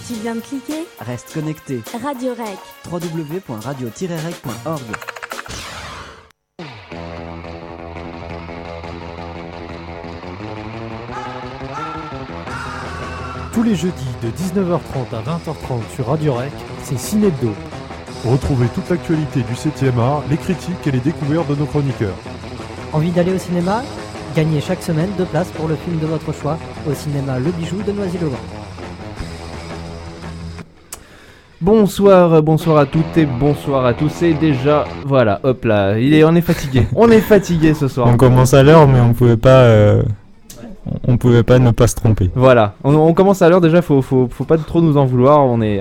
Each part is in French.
Tu viens de cliquer ? Reste connecté. Radio Rec. www.radio-rec.org. Tous les jeudis de 19h30 à 20h30 sur Radio Rec, c'est Cinebdo. Retrouvez toute l'actualité du 7e art, les critiques et les découvertes de nos chroniqueurs. Envie d'aller au cinéma ? Gagnez chaque semaine 2 places pour le film de votre choix au cinéma Le Bijou de Noisy-le-Grand. Bonsoir à toutes et bonsoir à tous. Et déjà, voilà, hop là, on est fatigué. On est fatigué ce soir. On commence à l'heure, mais on pouvait pas ne pas se tromper. Voilà, on commence à l'heure déjà. Faut pas trop nous en vouloir. On est,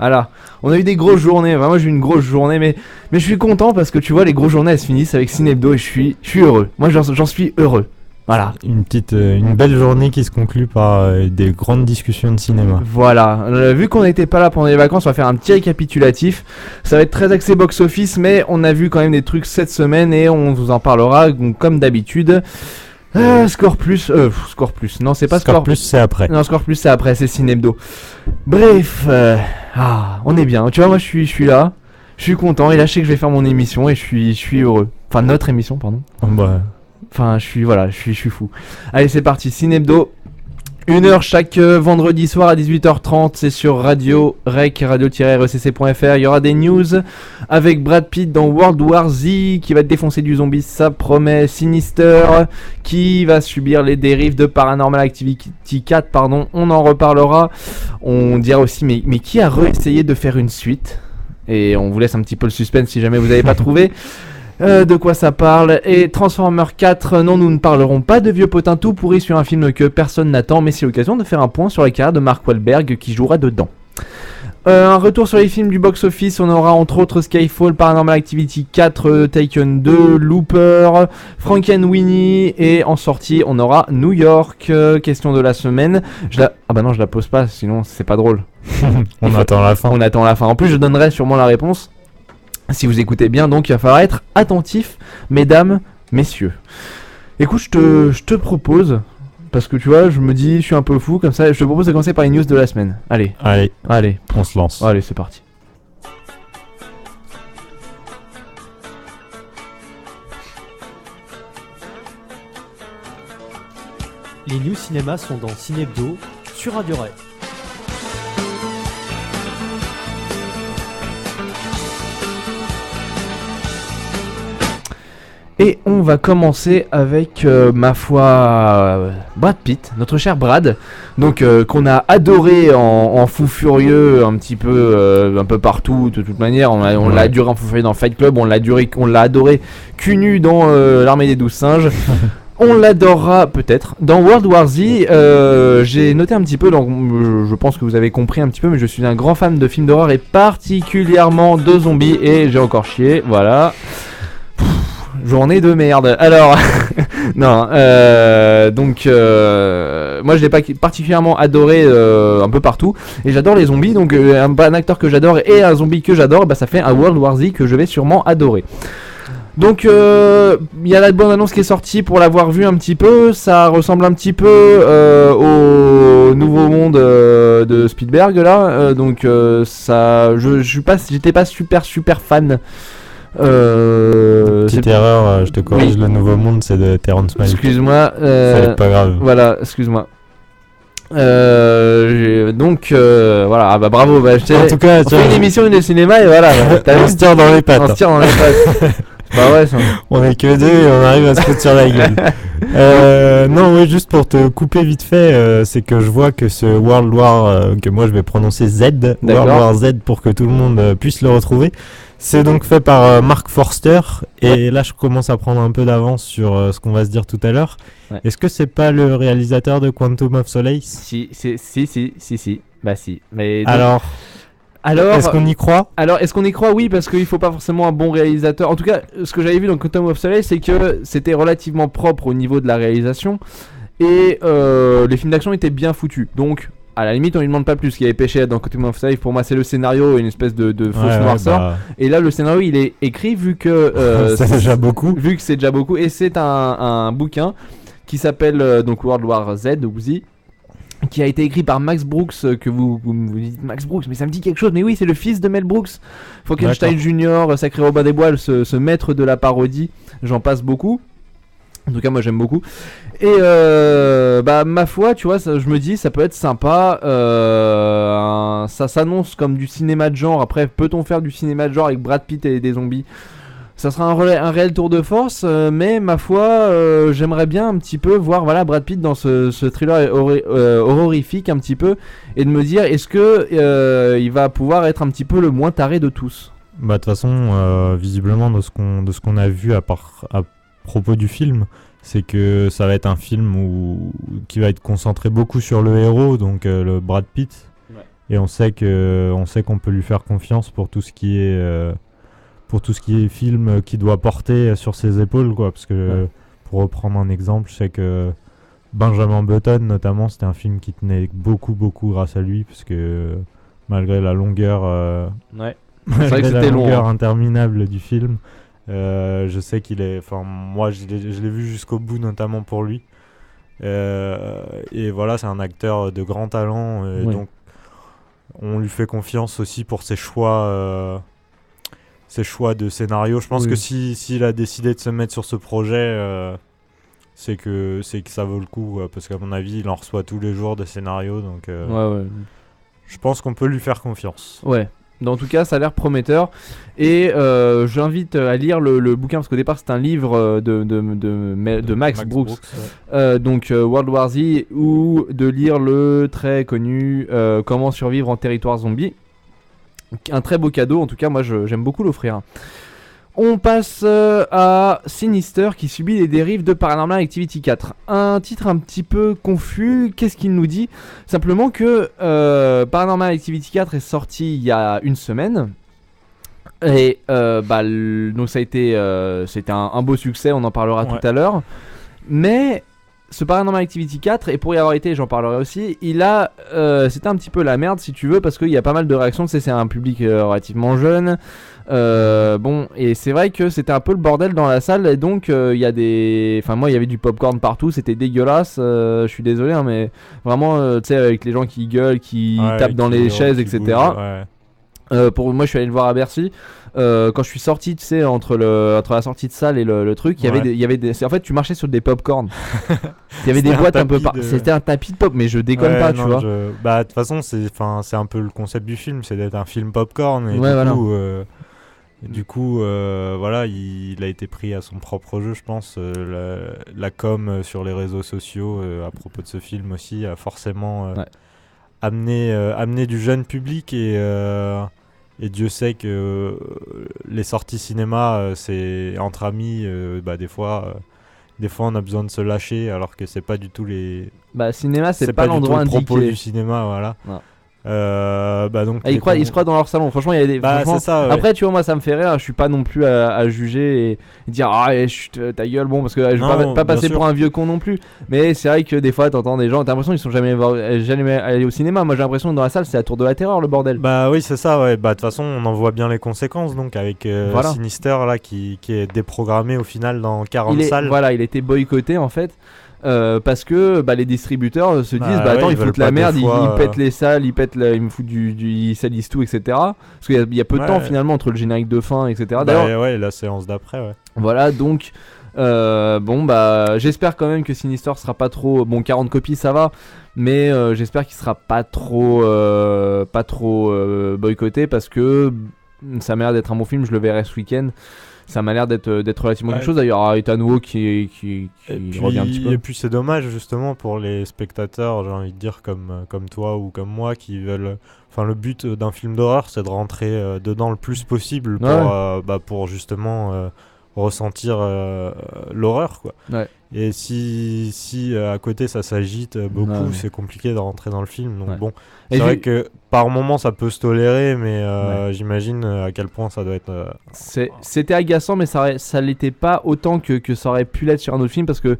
voilà. On a eu des grosses journées. Enfin, moi, j'ai eu une grosse journée, mais je suis content parce que tu vois, les grosses journées elles se finissent avec Cinebdo et je suis heureux. Moi, j'en suis heureux. Voilà. Une belle journée qui se conclut par des grandes discussions de cinéma. Voilà. Vu qu'on n'était pas là pendant les vacances, on va faire un petit récapitulatif. Ça va être très axé box-office, mais on a vu quand même des trucs cette semaine et on vous en parlera comme d'habitude. Score plus. Non, c'est pas Score plus, c'est après. Non, Score plus, c'est après, c'est Cinebdo. Bref, on est bien. Tu vois, moi, je suis là. Je suis content et là, je sais que je vais faire mon émission et je suis heureux. Enfin, notre émission, pardon. Enfin, je suis fou. Allez, c'est parti, Cinebdo. 1 heure chaque vendredi soir à 18h30, c'est sur Radio Rec, radio-recc.fr. Il y aura des news avec Brad Pitt dans World War Z qui va défoncer du zombie, ça promet. Sinister qui va subir les dérives de Paranormal Activity 4, on en reparlera. On dira aussi, mais qui a réessayé de faire une suite ? Et on vous laisse un petit peu le suspense si jamais vous n'avez pas trouvé. De quoi ça parle. Et Transformers 4, non, nous ne parlerons pas de vieux potins tout pourris sur un film que personne n'attend, mais c'est l'occasion de faire un point sur la carrière de Mark Wahlberg qui jouera dedans. Un retour sur les films du box-office, on aura entre autres Skyfall, Paranormal Activity 4, Taken 2, Looper, Frankenweenie, et en sortie on aura New York. Question de la semaine. Je la pose pas, sinon c'est pas drôle. On attend la fin. En plus je donnerai sûrement la réponse si vous écoutez bien, donc il va falloir être attentif, mesdames, messieurs. Écoute, je te propose, parce que tu vois, je me dis, je suis un peu fou, comme ça, je te propose de commencer par les news de la semaine. Allez, on se lance. Allez, c'est parti. Les news cinéma sont dans Cinebdo sur Radio Rec. Et on va commencer avec, ma foi, Brad Pitt, notre cher Brad, donc qu'on a adoré en fou furieux un petit peu, un peu partout, de toute manière. On l'a adoré en fou furieux dans Fight Club, on l'a adoré cul nu dans l'Armée des 12 singes. On l'adorera peut-être dans World War Z. J'ai noté un petit peu, donc je pense que vous avez compris un petit peu, mais je suis un grand fan de films d'horreur et particulièrement de zombies, et j'ai encore chié, voilà. Journée de merde. Alors, non, donc moi je l'ai pas particulièrement adoré un peu partout, et j'adore les zombies, donc un acteur que j'adore et un zombie que j'adore, ça fait un World War Z que je vais sûrement adorer. Donc il y a la bonne annonce qui est sortie pour l'avoir vu un petit peu. Ça ressemble un petit peu au Nouveau Monde de Spielberg là, donc ça, j'étais pas super fan. Petite erreur, je te corrige, oui. Le Nouveau Monde c'est de Terrence Malick. Excuse-moi. C'est pas grave. Voilà, excuse-moi. Donc voilà, bravo. En tout cas, on fait une émission de cinéma et voilà. On se tire dans les pattes. Bah ouais, on est que deux et on arrive à se foutre sur la gueule. Non, oui, juste pour te couper vite fait, c'est que je vois que ce World War, que moi je vais prononcer Z, World War Z pour que tout le monde puisse le retrouver. C'est donc fait par Mark Forster, et là je commence à prendre un peu d'avance sur ce qu'on va se dire tout à l'heure. Ouais. Est-ce que c'est pas le réalisateur de Quantum of Solace ? Si. Bah si. Mais alors, est-ce qu'on y croit ? Alors, est-ce qu'on y croit ? Oui, parce qu'il faut pas forcément un bon réalisateur. En tout cas, ce que j'avais vu dans Quantum of Solace, c'est que c'était relativement propre au niveau de la réalisation, et les films d'action étaient bien foutus. Donc à la limite on lui demande pas plus. Ce qui avait pêché dans Quantum of Solace, pour moi c'est le scénario et une espèce de fausse noirceur. Et là le scénario il est écrit, vu que c'est déjà beaucoup. Vu que c'est déjà beaucoup, et c'est un bouquin qui s'appelle donc World War Z ou Z, qui a été écrit par Max Brooks, que vous dites Max Brooks, mais ça me dit quelque chose, mais oui, c'est le fils de Mel Brooks, Frankenstein Jr., Sacré Robin des Bois, ce maître de la parodie, j'en passe beaucoup. En tout cas, moi j'aime beaucoup. Et ma foi, tu vois, je me dis, ça peut être sympa. Ça s'annonce comme du cinéma de genre. Après, peut-on faire du cinéma de genre avec Brad Pitt et des zombies ? Ça sera un réel tour de force, mais ma foi, j'aimerais bien un petit peu voir Brad Pitt dans ce thriller horrifique un petit peu, et de me dire, est-ce que il va pouvoir être un petit peu le moins taré de tous ? Bah de toute façon, visiblement de ce qu'on a vu à propos du film, c'est que ça va être un film qui va être concentré beaucoup sur le héros, donc le Brad Pitt, et on sait qu'on peut lui faire confiance pour tout ce qui est film qui doit porter sur ses épaules, quoi, parce que pour reprendre un exemple, je sais que Benjamin Button notamment, c'était un film qui tenait beaucoup grâce à lui, parce que malgré la longueur longueur interminable du film, je sais qu'il est, enfin moi je l'ai vu jusqu'au bout, notamment pour lui, et voilà, c'est un acteur de grand talent, donc on lui fait confiance aussi pour ses choix de scénario. Je pense que s'il a décidé de se mettre sur ce projet, c'est que ça vaut le coup, parce qu'à mon avis il en reçoit tous les jours des scénarios, donc je pense qu'on peut lui faire confiance. En tout cas, ça a l'air prometteur, et j'invite à lire le bouquin, parce qu'au départ c'est un livre de Max Brooks. Donc World War Z, ou de lire le très connu Comment survivre en territoire zombie. Un très beau cadeau, en tout cas moi j'aime beaucoup l'offrir. On passe à Sinister, qui subit les dérives de Paranormal Activity 4. Un titre un petit peu confus. Qu'est-ce qu'il nous dit ? Simplement que Paranormal Activity 4 est sorti il y a une semaine. Et donc ça a été c'était un beau succès, on en parlera tout à l'heure. Mais ce Paranormal Activity 4, et pour y avoir été, j'en parlerai aussi, c'était un petit peu la merde, si tu veux, parce qu'il y a pas mal de réactions. C'est un public relativement jeune. Et c'est vrai que c'était un peu le bordel dans la salle, et donc il y avait du popcorn partout, c'était dégueulasse, je suis désolé, mais vraiment, tu sais, avec les gens qui gueulent, qui tapent dans les chaises, etc. Pour moi, je suis allé le voir à Bercy. Quand je suis sorti, tu sais, entre la sortie de salle et le truc, il y avait des en fait, tu marchais sur des popcorn. Il y avait des boîtes un peu c'était un tapis de pop, mais je déconne pas, tu vois. Bah de toute façon, c'est un peu le concept du film, c'est d'être un film popcorn, et du coup, il a été pris à son propre jeu, je pense. La com sur les réseaux sociaux à propos de ce film aussi a forcément amené du jeune public, et Dieu sait que les sorties cinéma, c'est entre amis, des fois on a besoin de se lâcher, alors que c'est pas du tout cinéma, c'est pas l'endroit indiqué. Le propos du cinéma, voilà. Non. Donc ils se croient dans leur salon, franchement. Il y a des c'est ça, après, tu vois, moi ça me fait rire, je suis pas non plus à juger et dire ta gueule, bon, parce que je vais pas passer pour un vieux con non plus, mais c'est vrai que des fois t'entends des gens, t'as l'impression qu'ils sont jamais allés au cinéma. Moi j'ai l'impression que dans la salle c'est la tour de la terreur, le bordel. Oui, c'est ça, de toute façon on en voit bien les conséquences, donc avec Sinister là qui est déprogrammé au final dans 40 salles. Il a été boycotté en fait. Parce que les distributeurs se disent attends, ils foutent la merde, ils pètent les salles, ils me foutent ils salissent tout, etc. Parce qu'il y a peu de temps finalement entre le générique de fin, etc. D'ailleurs, et la séance d'après, voilà, donc j'espère quand même que Sinister sera pas trop 40 copies ça va, mais j'espère qu'il sera pas trop boycotté, parce que ça m'a l'air d'être un bon film. Je le verrai ce week-end. Ça m'a l'air d'être relativement quelque chose. D'ailleurs, Ethan Hawke qui revient un petit peu. Et puis c'est dommage justement pour les spectateurs, j'ai envie de dire, comme toi ou comme moi, qui veulent... Enfin, le but d'un film d'horreur, c'est de rentrer dedans le plus possible pour justement ressentir l'horreur, quoi. Et si à côté ça s'agite beaucoup, c'est compliqué de rentrer dans le film. Donc c'est vrai que par moment ça peut se tolérer, mais j'imagine à quel point ça doit être... C'était agaçant, mais ça l'était pas autant que ça aurait pu l'être sur un autre film, parce que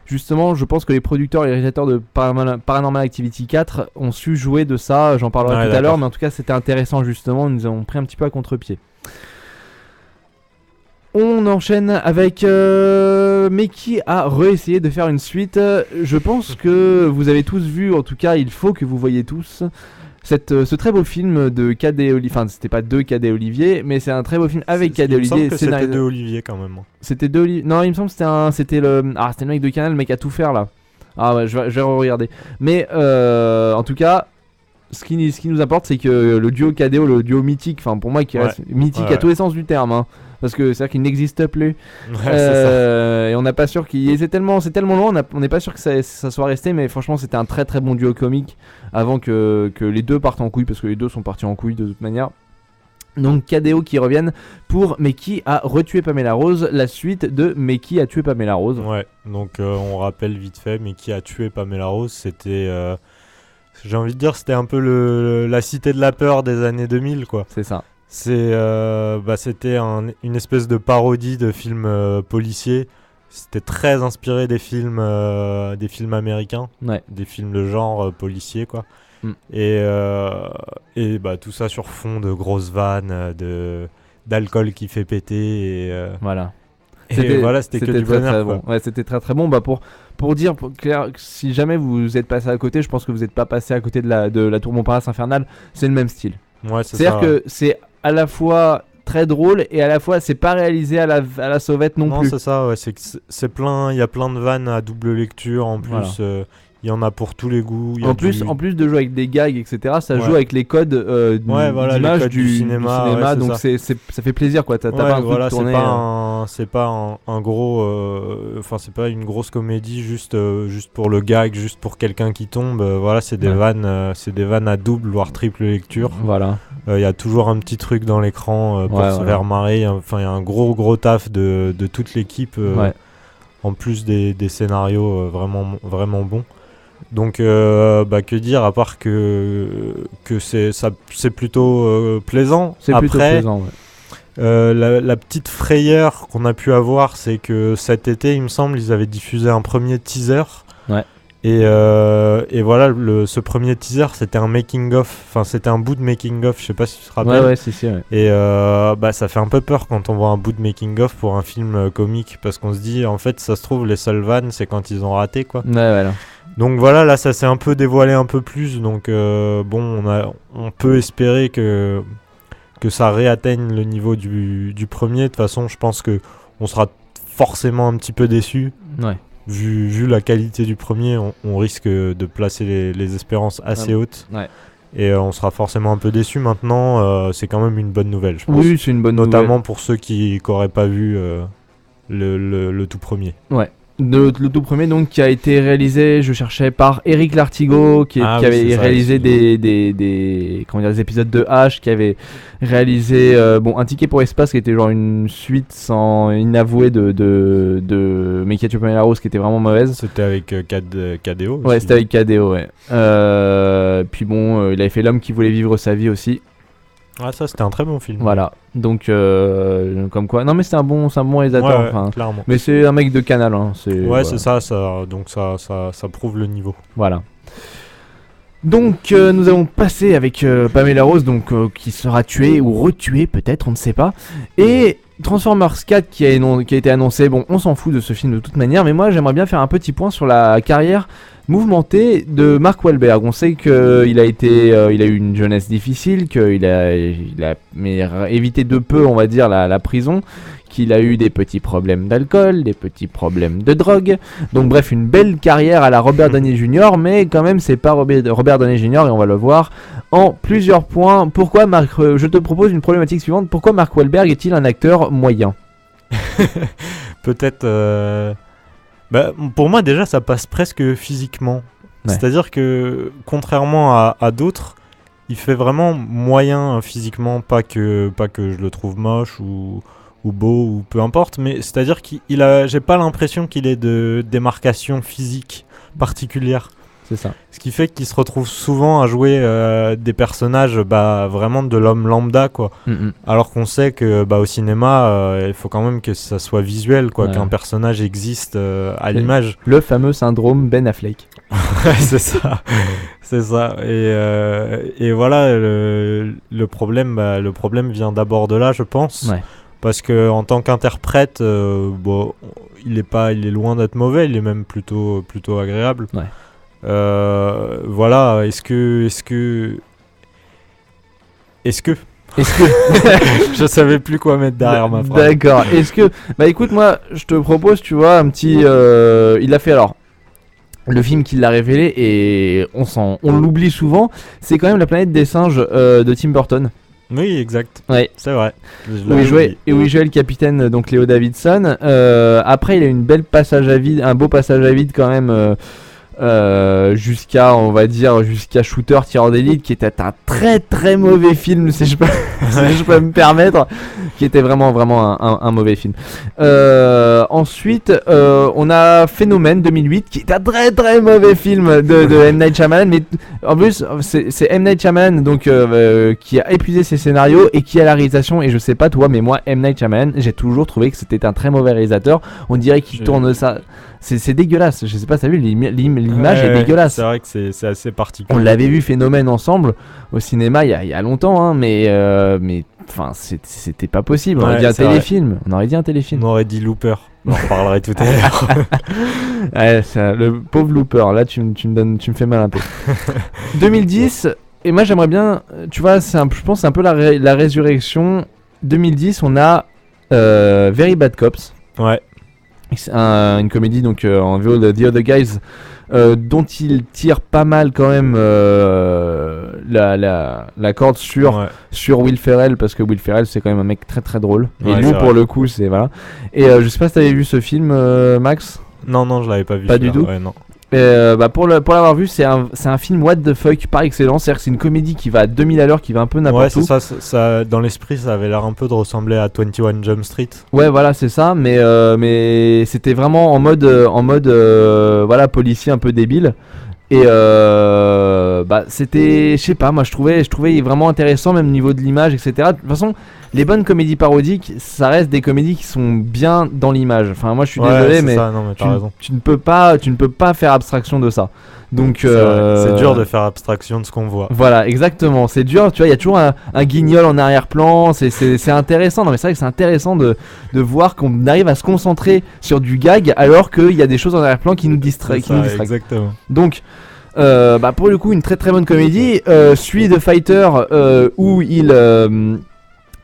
justement je pense que les producteurs et les réalisateurs de Paranormal Activity 4 ont su jouer de ça. J'en parlerai tout à l'heure, mais en tout cas c'était intéressant, justement. Ils nous ont pris un petit peu à contre-pied. On enchaîne avec mais qui a réessayé de faire une suite. Je pense que vous avez tous vu, en tout cas il faut que vous voyez tous ce très beau film de Cadet Olivier. Enfin c'était pas de Cadet Olivier, mais c'est un très beau film avec Cadet Olivier. Il me semble que c'était de Olivier quand même. C'était de Olivier. Non, il me semble que c'était le mec de Canal, le mec à tout faire là. Ah ouais, je vais regarder. Mais en tout cas, ce qui nous importe, c'est que le duo KDO, le duo mythique, enfin pour moi qui reste mythique à tous les sens du terme, hein, parce que c'est-à-dire qu'il n'existe plus. Et on n'est pas sûr qu'il. C'est tellement long, on n'est pas sûr que ça soit resté, mais franchement c'était un très très bon duo comique avant que les deux partent en couille, parce que les deux sont partis en couille de toute manière. Donc KDO qui reviennent pour Mais qui a retué Pamela Rose, la suite de Mais qui a tué Pamela Rose. Ouais, donc on rappelle vite fait, Mais qui a tué Pamela Rose, c'était, j'ai envie de dire, c'était un peu la cité de la peur des années 2000 quoi. C'est ça. C'était une espèce de parodie de film policier. C'était très inspiré des films américains, des films de genre policier quoi. Et tout ça sur fond de grosses vannes, d'alcool qui fait péter et voilà. C'était que du bonheur. Très bon. Ouais, c'était très très bon. Pour dire clair, si jamais vous êtes passé à côté, je pense que vous n'êtes pas passé à côté de la Tour Montparnasse infernale. C'est le même style. Ouais, c'est-à-dire que c'est à la fois très drôle et à la fois c'est pas réalisé à la sauvette non plus. Non, c'est ça. Ouais, c'est plein. Il y a plein de vannes à double lecture en plus. Voilà. Il y en a pour tous les goûts. En plus de jouer avec des gags, etc., ça joue avec les codes d'image du cinéma donc ça fait plaisir quoi. T'as pas un truc tourné. C'est pas un gros. C'est pas une grosse comédie juste pour le gag, juste pour quelqu'un qui tombe. C'est des vannes, à double voire triple lecture. Voilà. Il y a toujours un petit truc dans l'écran pour se faire marrer. Enfin, il y a un gros taf de toute l'équipe. En plus des scénarios vraiment bons. Donc que dire à part que c'est plutôt plaisant. C'est plutôt plaisant, la petite frayeur qu'on a pu avoir, c'est que cet été il me semble ils avaient diffusé un premier teaser. Et voilà, ce premier teaser c'était un making of, enfin c'était un bout de making of, je sais pas si tu te rappelles. Si. Et ça fait un peu peur quand on voit un bout de making of pour un film comique, parce qu'on se dit en fait ça se trouve les seules vannes c'est quand ils ont raté quoi. Voilà. Donc voilà, là ça s'est un peu dévoilé un peu plus, donc on peut espérer que ça réatteigne le niveau du premier. De toute façon je pense que on sera forcément un petit peu déçus. Vu la qualité du premier, on risque de placer les espérances assez hautes. Et on sera forcément un peu déçus. Maintenant, c'est quand même une bonne nouvelle, je pense. Oui, c'est une bonne nouvelle. Notamment pour ceux qui n'auraient pas vu le tout premier. Ouais. Le tout premier donc qui a été réalisé, je cherchais, par Éric Lartigot qui avait réalisé des des épisodes de H, qui avait réalisé Un ticket pour espace qui était genre une suite sans inavouée de Mais qui a tué Pamela Rose qui était vraiment mauvaise. C'était avec KDO. Ouais, c'était avec KDO, ouais. Puis il avait fait L'homme qui voulait vivre sa vie aussi. Ah, ça c'était un très bon film. Voilà, donc comme quoi. Non mais c'est un bon réalisateur. Clairement. Mais c'est un mec de Canal. Hein, c'est ça. Donc ça prouve le niveau. Voilà. Donc nous allons passer avec Pamela Rose, donc qui sera tuée ou retuée peut-être, on ne sait pas. Et Transformers 4 qui a été annoncé. Bon, on s'en fout de ce film de toute manière, mais moi j'aimerais bien faire un petit point sur la carrière mouvementée de Mark Wahlberg. On sait qu'il a eu une jeunesse difficile, qu'il a évité de peu, on va dire, la prison, qu'il a eu des petits problèmes d'alcool, des petits problèmes de drogue. Donc bref, une belle carrière à la Robert Downey Jr., mais quand même c'est pas Robert Downey Jr. et on va le voir en plusieurs points. Pourquoi je te propose une problématique suivante. Pourquoi Mark Wahlberg est-il un acteur moyen? Peut-être... pour moi déjà ça passe presque physiquement. C'est-à-dire que contrairement à d'autres, il fait vraiment moyen physiquement, pas que je le trouve moche ou beau ou peu importe, mais c'est-à-dire j'ai pas l'impression qu'il ait de démarcation physique particulière. C'est ça. Ce qui fait qu'il se retrouve souvent à jouer des personnages vraiment de l'homme lambda quoi. Alors qu'on sait que au cinéma il faut quand même que ça soit visuel quoi, qu'un personnage existe à l'image. Le fameux syndrome Ben Affleck. c'est ça. Et voilà, le problème vient d'abord de là, je pense. parce que en tant qu'interprète, bon, il est loin d'être mauvais, il est même plutôt agréable. Ouais. Voilà, est-ce que je savais plus quoi mettre derrière ma phrase. D'accord. Est-ce que bah écoute, moi je te propose, tu vois, un petit il a fait alors le film qui l'a révélé et on l'oublie souvent, c'est quand même La planète des singes de Tim Burton. Oui, exact. Ouais. C'est vrai. Où il jouait le capitaine, donc Léo Davidson. Après, il a eu un beau passage à vide quand même. Jusqu'à Shooter Tireur d'élite, qui était un très très mauvais film, si je peux me permettre, qui était vraiment un mauvais film. Ensuite, on a Phénomène 2008, qui est un très très mauvais film de M. Night Shyamalan, mais en plus c'est M. Night Shyamalan donc qui a épuisé ses scénarios et qui a la réalisation. Et je sais pas toi, mais moi M. Night Shyamalan, j'ai toujours trouvé que c'était un très mauvais réalisateur. On dirait qu'il tourne ça. C'est dégueulasse, je sais pas, t'as vu, l'image est dégueulasse. C'est vrai que c'est assez particulier. On l'avait vu Phénomène ensemble au cinéma il y a longtemps, hein, mais enfin c'était pas possible. On aurait dit un téléfilm. On aurait dit Looper. On en reparlerait tout à l'heure. Ouais, le pauvre Looper, là tu me fais mal un peu. 2010, et moi j'aimerais bien, tu vois, je pense c'est un peu la résurrection. 2010, on a Very Bad Cops. Ouais. C'est une comédie donc en VO de The Other Guys, dont il tire pas mal quand même la corde sur Will Ferrell, parce que Will Ferrell c'est quand même un mec très très drôle. Et lui pour le coup c'est voilà. Et je sais pas si t'avais vu ce film, Max. Non, je l'avais pas vu. Pas du tout. Ouais, non. Pour l'avoir vu, c'est un film what the fuck par excellence. C'est-à-dire que c'est une comédie qui va à 2000 à l'heure, qui va un peu n'importe où. Ouais, c'est ça, dans l'esprit, ça avait l'air un peu de ressembler à 21 Jump Street. Ouais, voilà, c'est ça. Mais c'était vraiment en mode voilà, policier un peu débile. Et c'était, je sais pas, moi je trouvais vraiment intéressant, même au niveau de l'image, etc. De toute façon, les bonnes comédies parodiques, ça reste des comédies qui sont bien dans l'image. Enfin, moi je suis désolé, mais, tu ne peux pas faire abstraction de ça. Donc c'est dur de faire abstraction de ce qu'on voit. Voilà, exactement. C'est dur, tu vois, il y a toujours un guignol en arrière-plan. C'est intéressant. Non, mais c'est vrai que c'est intéressant de voir qu'on arrive à se concentrer sur du gag alors qu'il y a des choses en arrière-plan qui nous distraient. Exactement. Donc pour le coup, une très très bonne comédie. Suit The Fighter, où il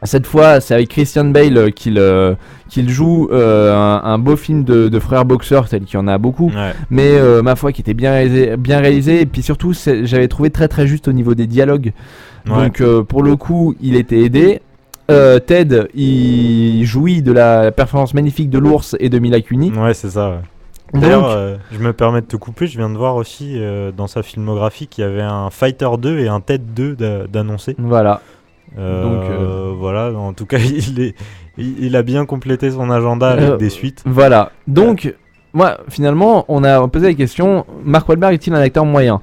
cette fois c'est avec Christian Bale qu'il joue un beau film de frères boxeurs, tel qu'il y en a beaucoup, mais ma foi qui était bien réalisé, et puis surtout j'avais trouvé très très juste au niveau des dialogues. Donc pour le coup il était aidé. Ted il jouit de la performance magnifique de l'ours et de Mila Kunis. Ouais, c'est ça. D'ailleurs, je me permets de te couper, je viens de voir aussi dans sa filmographie qu'il y avait un Fighter 2 et un Ted 2 d'annoncer. Voilà. Voilà, en tout cas il a bien complété son agenda avec des suites. Voilà, donc moi finalement on a posé la question, Mark Wahlberg est-il un acteur moyen ?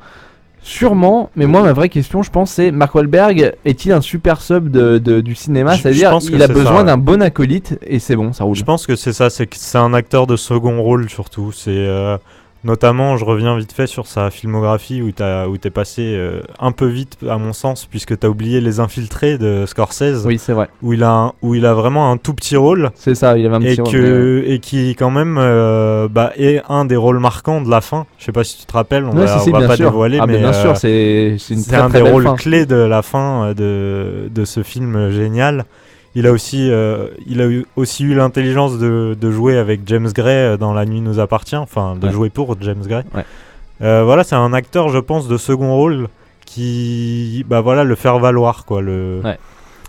Sûrement, mais moi ma vraie question je pense c'est, Mark Wahlberg est-il un super sub du cinéma ? C'est-à-dire il a besoin d'un bon acolyte et c'est bon, ça roule. Je pense que c'est ça, c'est un acteur de second rôle surtout. C'est notamment, je reviens vite fait sur sa filmographie où t'es passé un peu vite à mon sens, puisque t'as oublié Les Infiltrés de Scorsese. Oui, c'est vrai. Où il a vraiment un tout petit rôle. C'est ça, il avait un petit rôle. Et qui quand même est un des rôles marquants de la fin. Je sais pas si tu te rappelles, on va pas dévoiler, mais bien sûr, c'est un des rôles clés de la fin de ce film génial. Il a aussi eu l'intelligence de jouer avec James Gray dans La Nuit nous appartient, enfin de jouer pour James Gray. Ouais. Voilà, c'est un acteur, je pense, de second rôle qui, le faire valoir, quoi. Ouais.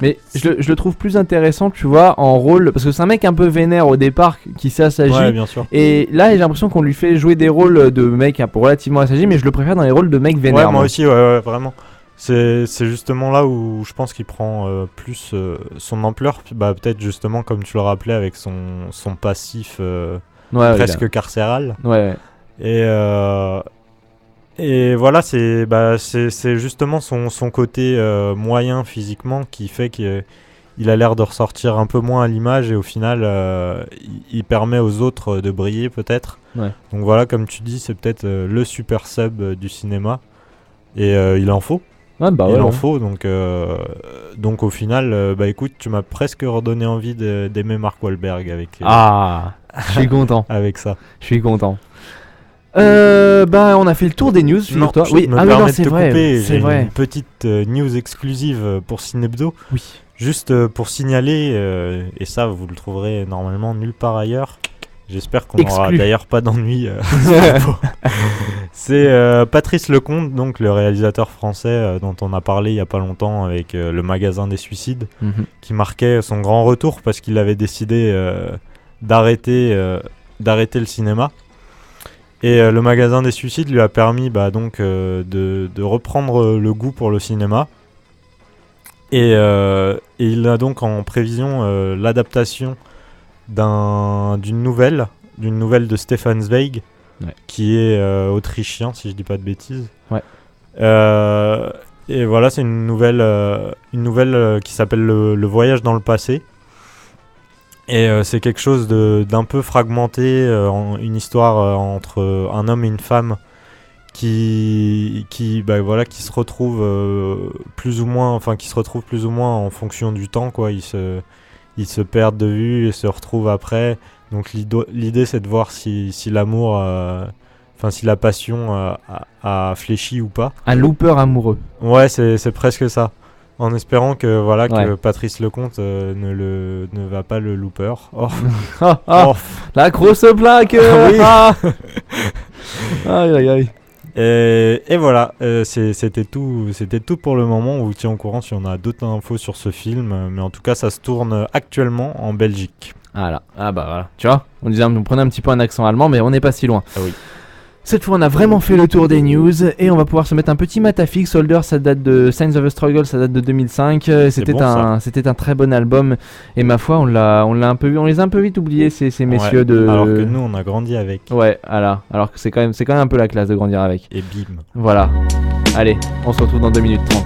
Mais je le trouve plus intéressant, tu vois, en rôle, parce que c'est un mec un peu vénère au départ, qui s'assagit. Ouais, bien sûr. Et là, j'ai l'impression qu'on lui fait jouer des rôles de mec un peu relativement assagi, mais je le préfère dans les rôles de mec vénère. Ouais, moi aussi, ouais, vraiment. C'est justement là où je pense qu'il prend plus son ampleur, peut-être justement comme tu le rappelais avec son passif presque carcéral. Ouais. Et voilà, c'est justement son côté moyen physiquement qui fait qu'il a l'air de ressortir un peu moins à l'image, et au final il permet aux autres de briller peut-être. Ouais. Donc voilà, comme tu dis, c'est peut-être le super sub du cinéma, et il en faut. Ah, bah il ouais, en ouais. faut, donc au final, bah écoute, tu m'as presque redonné envie d'aimer Mark Wahlberg Ah, je suis content. avec ça. Je suis content. On a fait le tour des news, Non, figure-toi. je Oui, me ah oui, permets non, de c'est te vrai. couper, C'est j'ai vrai. une petite news exclusive pour Cinebdo. Oui. Juste pour signaler, et ça vous le trouverez normalement nulle part ailleurs. J'espère qu'on n'aura Exclu. d'ailleurs pas d'ennui. C'est Patrice Lecomte, donc le réalisateur français dont on a parlé il y a pas longtemps avec le magasin des suicides, Mhm. qui marquait son grand retour parce qu'il avait décidé d'arrêter le cinéma. Et le magasin des suicides lui a permis de reprendre le goût pour le cinéma. Et il a donc en prévision l'adaptation d'une nouvelle de Stefan Zweig, Ouais. qui est autrichien, si je dis pas de bêtises. Ouais. Et voilà, c'est une nouvelle qui s'appelle le voyage dans le passé. Et c'est quelque chose d'un peu fragmenté, une histoire entre un homme et une femme qui se retrouvent plus ou moins en fonction du temps, quoi. Ils se perdent de vue et se retrouvent après. Donc l'idée c'est de voir si l'amour, si la passion a fléchi ou pas. Un looper amoureux. Ouais, c'est presque ça. En espérant que Ouais. Patrice Lecomte ne va pas le looper. Oh. Ah, ah, Oh. la grosse plaque. Oui. Ah. Aïe, aïe, aïe. Et voilà, c'était tout pour le moment. On vous tient au courant si on a d'autres infos sur ce film. Mais en tout cas, ça se tourne actuellement en Belgique. Voilà. Ah bah voilà. Tu vois, on prenait un petit peu un accent allemand, mais on n'est pas si loin. Ah oui. Cette fois, on a vraiment fait le tour des news et on va pouvoir se mettre un petit matafix. Soldier, ça date de Signs of a Struggle, ça date de 2005. C'était bon, c'était un très bon album et ma foi, on les a un peu vite oubliés ces messieurs Ouais, de. Alors que nous, on a grandi avec. Ouais, voilà. Alors que c'est quand même un peu la classe de grandir avec. Et bim. Voilà. Allez, on se retrouve dans 2 minutes 30.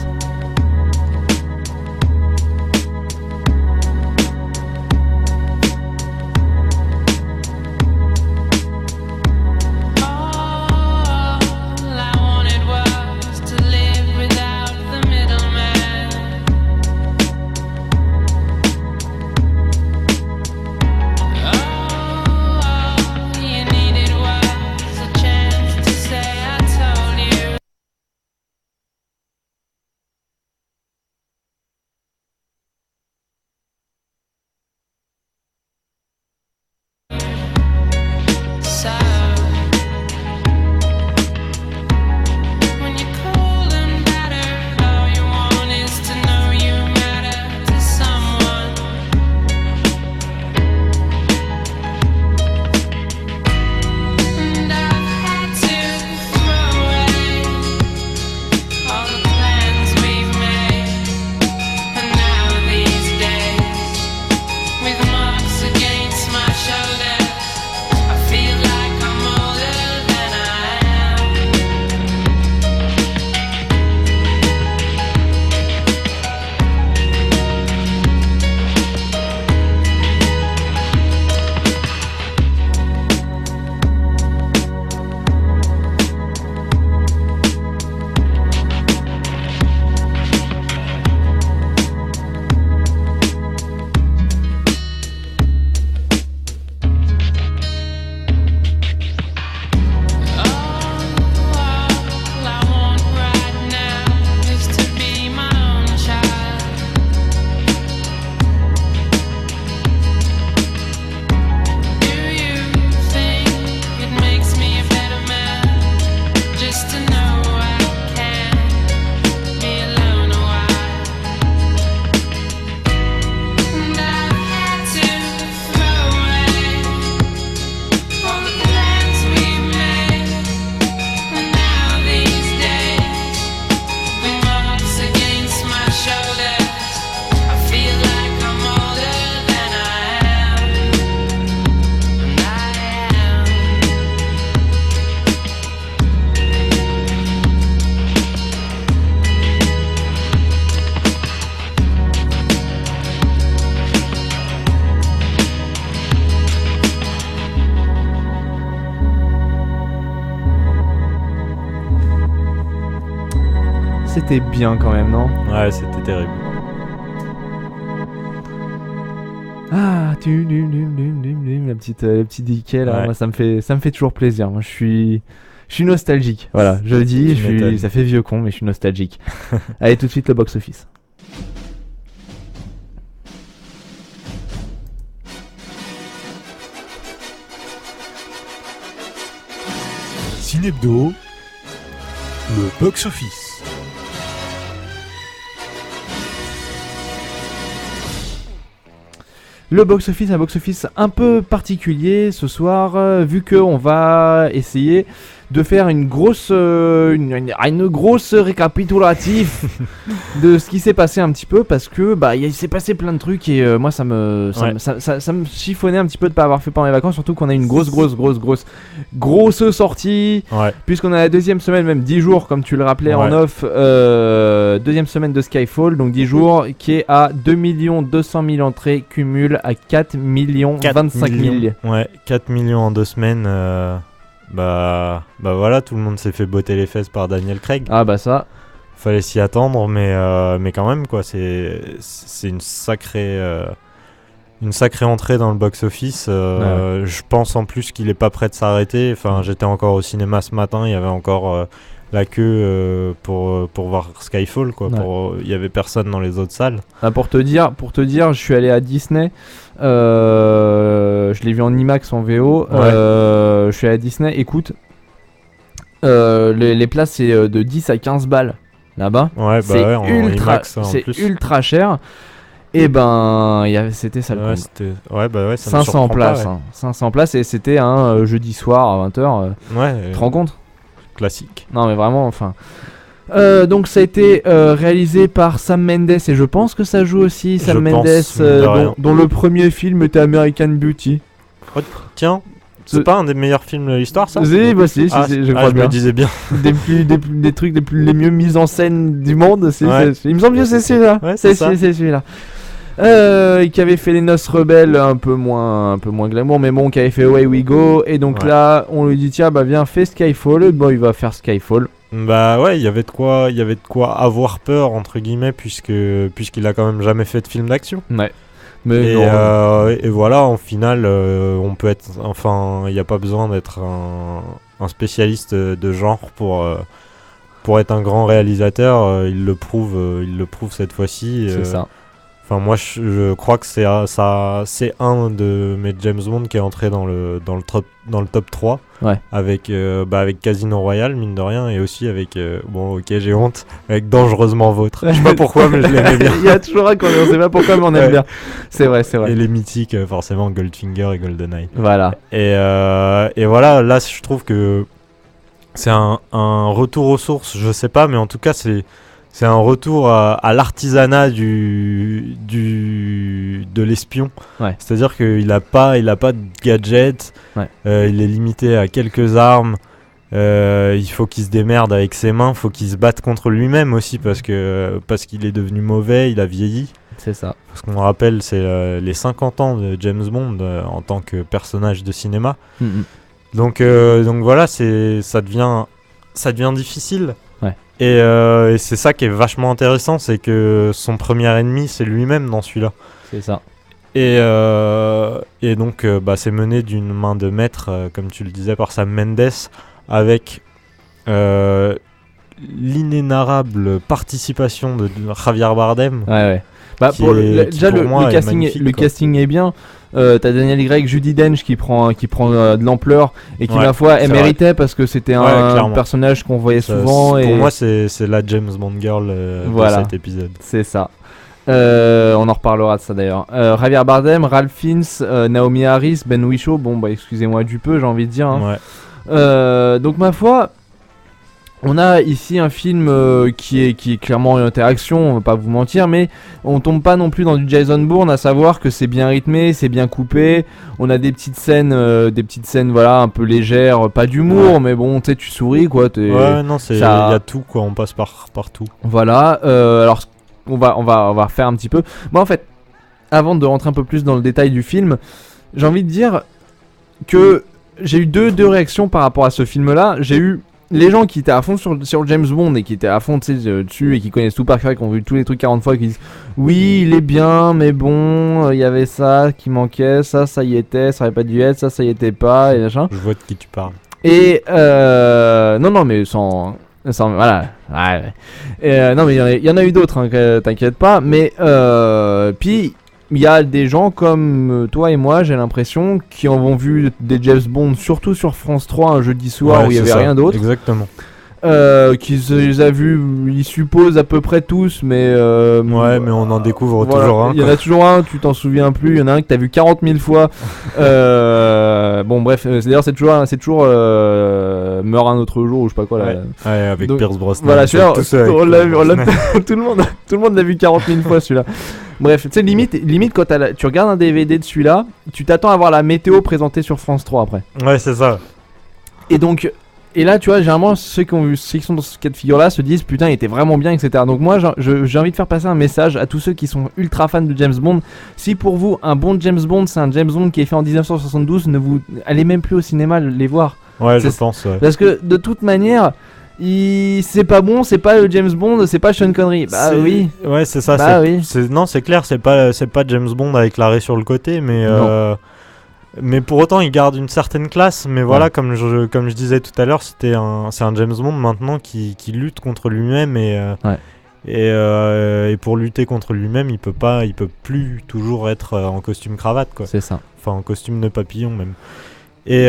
c'était bien quand même, non? Ouais, c'était terrible. Ah, la petite Dickey là, Ouais. moi, ça me fait toujours plaisir. Moi, je suis nostalgique. Voilà, je le dis, Tu m'étonnes. ça fait vieux con, mais je suis nostalgique. Allez, tout de suite le box-office. Cinébdo, le box-office. Le box-office, un box-office un peu particulier ce soir, vu qu'on va essayer de faire une grosse récapitulatif de ce qui s'est passé un petit peu, parce que il s'est passé plein de trucs et moi ça me chiffonnait un petit peu de pas avoir fait pendant les vacances, surtout qu'on a une grosse sortie, Ouais. puisqu'on a la deuxième semaine, même 10 jours comme tu le rappelais en Ouais. off, deuxième semaine de Skyfall, donc 10 jours, qui est à 2 200 000 entrées, cumule à 4 25 000. Ouais, 4 millions en 2 semaines. Bah voilà, tout le monde s'est fait botter les fesses par Daniel Craig. Ah bah ça, Fallait s'y attendre, mais quand même quoi, c'est une sacrée entrée dans le box-office. Je pense en plus qu'il est pas prêt de s'arrêter. Enfin, j'étais encore au cinéma ce matin, il y avait encore la queue pour voir Skyfall quoi. Ouais. Il y avait personne dans les autres salles. ah, pour te dire, je suis allé à Disney, je l'ai vu en IMAX en VO, je suis allé à Disney, écoute, les places c'est de 10 à 15 balles là-bas, Ouais, c'est ouais, en ultra, IMAX en c'est plus. ultra cher, et c'était ça le Ouais, coup. ça me 500 surprend places, pas, hein. 500 places, et c'était un jeudi soir à 20h, ouais. tu te rends compte? Classique. Non mais vraiment, enfin. Donc ça a été réalisé par Sam Mendes, et je pense que ça joue aussi Sam Je Mendes, pense, mine de rien. dont le premier film était American Beauty. Tiens, c'est Ce- pas un des meilleurs films de l'histoire ça? Si, bah si, Ah, je crois je bien. me disais bien. Des trucs les mieux mis en scène du monde. Ouais. Il me semble que c'est celui-là. Ouais, c'est ça. C'est celui-là. Qui avait fait Les Noces Rebelles, un peu moins glamour, mais bon, qui avait fait Away We Go, et donc Ouais. là on lui dit tiens viens fais Skyfall. Bon, il va faire Skyfall. Bah ouais, il y avait de quoi avoir peur entre guillemets puisqu'il a quand même jamais fait de film d'action. Ouais. Mais Et, non. et voilà, en finale, on peut être, enfin, il n'y a pas besoin d'être un spécialiste de genre pour être un grand réalisateur. Il le prouve cette fois-ci. C'est ça. Enfin, moi, je crois que c'est un de mes James Bond qui est entré dans le top 3. Ouais. Avec Casino Royale, mine de rien, et aussi avec, bon, ok, j'ai honte, avec Dangereusement Vôtre. Je sais pas pourquoi, mais je l'aimais bien. Il y a toujours un qu'on ne sait pas pourquoi, mais on aime Ouais. bien. C'est vrai. Et les mythiques, forcément, Goldfinger et GoldenEye. Voilà. Et voilà, là, je trouve que c'est un retour aux sources, je sais pas, mais en tout cas, c'est un retour à l'artisanat de l'espion. Ouais. C'est-à-dire qu'il a pas de gadget, Ouais. il est limité à quelques armes, il faut qu'il se démerde avec ses mains, faut qu'il se batte contre lui-même aussi parce qu'il est devenu mauvais, il a vieilli. C'est ça. Parce qu'on rappelle, c'est les 50 ans de James Bond en tant que personnage de cinéma. Mhm. Donc voilà, ça devient difficile. Ouais. Et c'est ça qui est vachement intéressant, c'est que son premier ennemi, c'est lui-même dans celui-là. C'est ça. Et donc, c'est mené d'une main de maître, comme tu le disais, par Sam Mendes, avec l'inénarrable participation de Javier Bardem. Ouais. Bah Qui pour est- déjà qui pour moi le est casting, magnifique, le quoi. casting est bien. T'as Daniel Craig, Judi Dench qui prend de l'ampleur et qui Ouais, ma foi c'est elle vrai. méritait parce que c'était Ouais, un clairement. personnage qu'on voyait Ça, souvent pour et moi, c'est la James Bond girl Voilà. de cet épisode. c'est ça. On en reparlera de ça d'ailleurs. Javier Bardem, Ralph Fiennes, Naomi Harris, Ben Whishaw. Bon bah excusez-moi du peu, j'ai envie de dire. Hein. Ouais. Donc ma foi, on a ici un film qui est clairement orienté action, on va pas vous mentir, mais on tombe pas non plus dans du Jason Bourne, à savoir que c'est bien rythmé, c'est bien coupé. On a des petites scènes voilà un peu légères, pas d'humour, Ouais. mais bon, tu sais, tu souris quoi. Ouais, non, il y ça- a tout quoi, on passe partout. Voilà. Alors on va faire un petit peu. Moi en fait, avant de rentrer un peu plus dans le détail du film, j'ai envie de dire que j'ai eu deux réactions par rapport à ce film-là. J'ai eu les gens qui étaient à fond sur James Bond et qui étaient à fond dessus et qui connaissent tout par cœur et qui ont vu tous les trucs 40 fois et qui disent oui il est bien mais bon il y avait ça qui manquait, ça y était, ça aurait pas dû être, ça y était pas et machin. Je vois de qui tu parles. Et non mais sans voilà ouais. Et, non mais il y en a eu d'autres hein, t'inquiète pas, mais puis il y a des gens comme toi et moi, j'ai l'impression, qui en ont vu des James Bond, surtout sur France 3 un jeudi soir où il y avait rien d'autre. Exactement. Qui les a vus, ils supposent à peu près tous, mais ouais, mais on en découvre toujours un. Il y en a toujours un, tu t'en souviens plus. Il y en a un que t'as vu 40 000 fois. Bon, bref, d'ailleurs, c'est toujours Meurt un autre jour ou je sais pas quoi. Là. Ouais, avec donc, Pierce Brosnan. Voilà, celui-là, tout le monde l'a vu 40 000 fois celui-là. Bref, tu sais, limite quand tu regardes un DVD de celui-là, tu t'attends à voir la météo présentée sur France 3 après. Ouais, c'est ça. Et donc. Et là, tu vois, généralement, ceux qui sont dans ce cas de figure-là se disent putain, il était vraiment bien, etc. Donc, moi, j'ai envie de faire passer un message à tous ceux qui sont ultra fans de James Bond. Si pour vous, un bon James Bond, c'est un James Bond qui est fait en 1972, allez même plus au cinéma les voir. Ouais, je pense. Ouais. Parce que de toute manière, c'est pas bon, c'est pas le James Bond, c'est pas Sean Connery. Bah oui. Ouais, c'est ça. Bah oui. Non, c'est clair, c'est pas James Bond avec l'arrêt sur le côté, mais. Mais pour autant, il garde une certaine classe. Mais voilà, comme je disais tout à l'heure, c'est un James Bond maintenant qui lutte contre lui-même et pour lutter contre lui-même, il peut plus toujours être en costume cravate, quoi. C'est ça. Enfin, en costume de papillon même. Et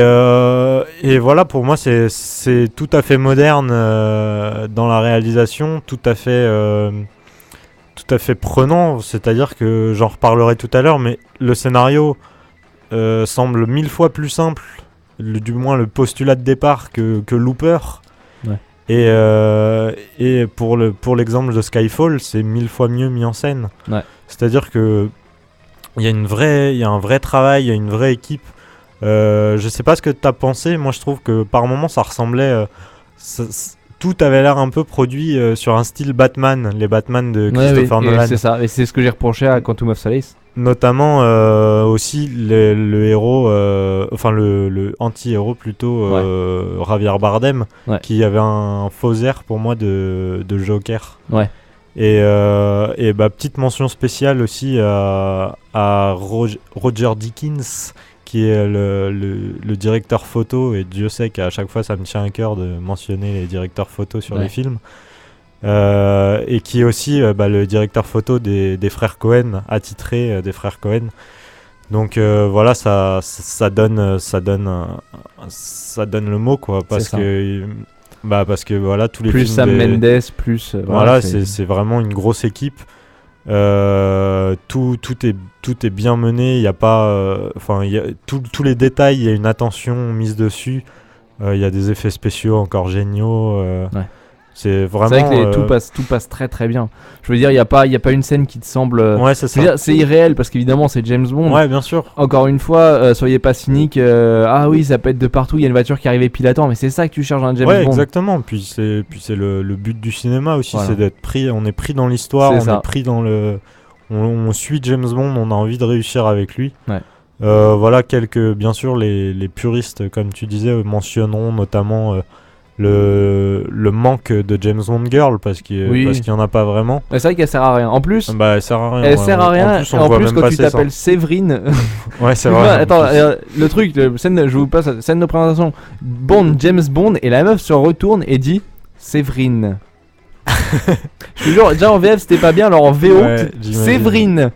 voilà, pour moi, c'est tout à fait moderne dans la réalisation, tout à fait prenant. C'est-à-dire que j'en reparlerai tout à l'heure, mais le scénario semble 1000 fois plus simple, du moins le postulat de départ que Looper. Ouais. Et pour l'exemple de Skyfall, c'est 1000 fois mieux mis en scène. Ouais. C'est-à-dire que il y a un vrai travail, il y a une vraie équipe. Je sais pas ce que t'as pensé, moi je trouve que par moments ça ressemblait tout avait l'air un peu produit sur un style Batman, les Batman de Christopher Nolan. C'est ça, et c'est ce que j'ai reproché à Quantum of Solace. Notamment aussi le héros, enfin le anti-héros plutôt, Javier Bardem, qui avait un faux air pour moi de Joker. Ouais. Et petite mention spéciale aussi à Roger Deakins, qui est le directeur photo, et Dieu sait qu'à chaque fois ça me tient à cœur de mentionner les directeurs photo sur les films. Et qui est aussi le directeur photo des frères Cohen, attitré des frères Cohen. Donc voilà, ça donne le mot, quoi, parce que voilà, tous les plus films Sam Mendes, plus voilà, c'est vraiment une grosse équipe. Tout est bien mené, il y a pas tous les détails, il y a une attention mise dessus, il y a des effets spéciaux encore géniaux. C'est vraiment. C'est vrai que tout passe très très bien. Je veux dire, il y a pas une scène qui te semble. Ouais, c'est ça. C'est irréel parce qu'évidemment c'est James Bond. Ouais, bien sûr. Encore une fois, soyez pas cyniques. Ah oui, ça peut être de partout. Il y a une voiture qui arrive et pile à temps, mais c'est ça que tu cherches dans un James Bond. Ouais, exactement. Puis c'est le but du cinéma aussi, c'est d'être pris. On est pris dans l'histoire, est pris dans le. On suit James Bond, on a envie de réussir avec lui. Ouais. Voilà, bien sûr, les puristes, comme tu disais, mentionneront notamment. Le manque de James Bond Girl parce qu'il y en a pas vraiment. C'est vrai qu'elle sert à rien. En plus, elle sert à rien. En plus, quand tu t'appelles Séverine. Ouais, c'est vrai. Attends, le truc, je vous passe la scène de présentation. Bond, James Bond, et la meuf se retourne et dit Séverine. Je te jure, déjà en VF c'était pas bien, alors en VO, Séverine.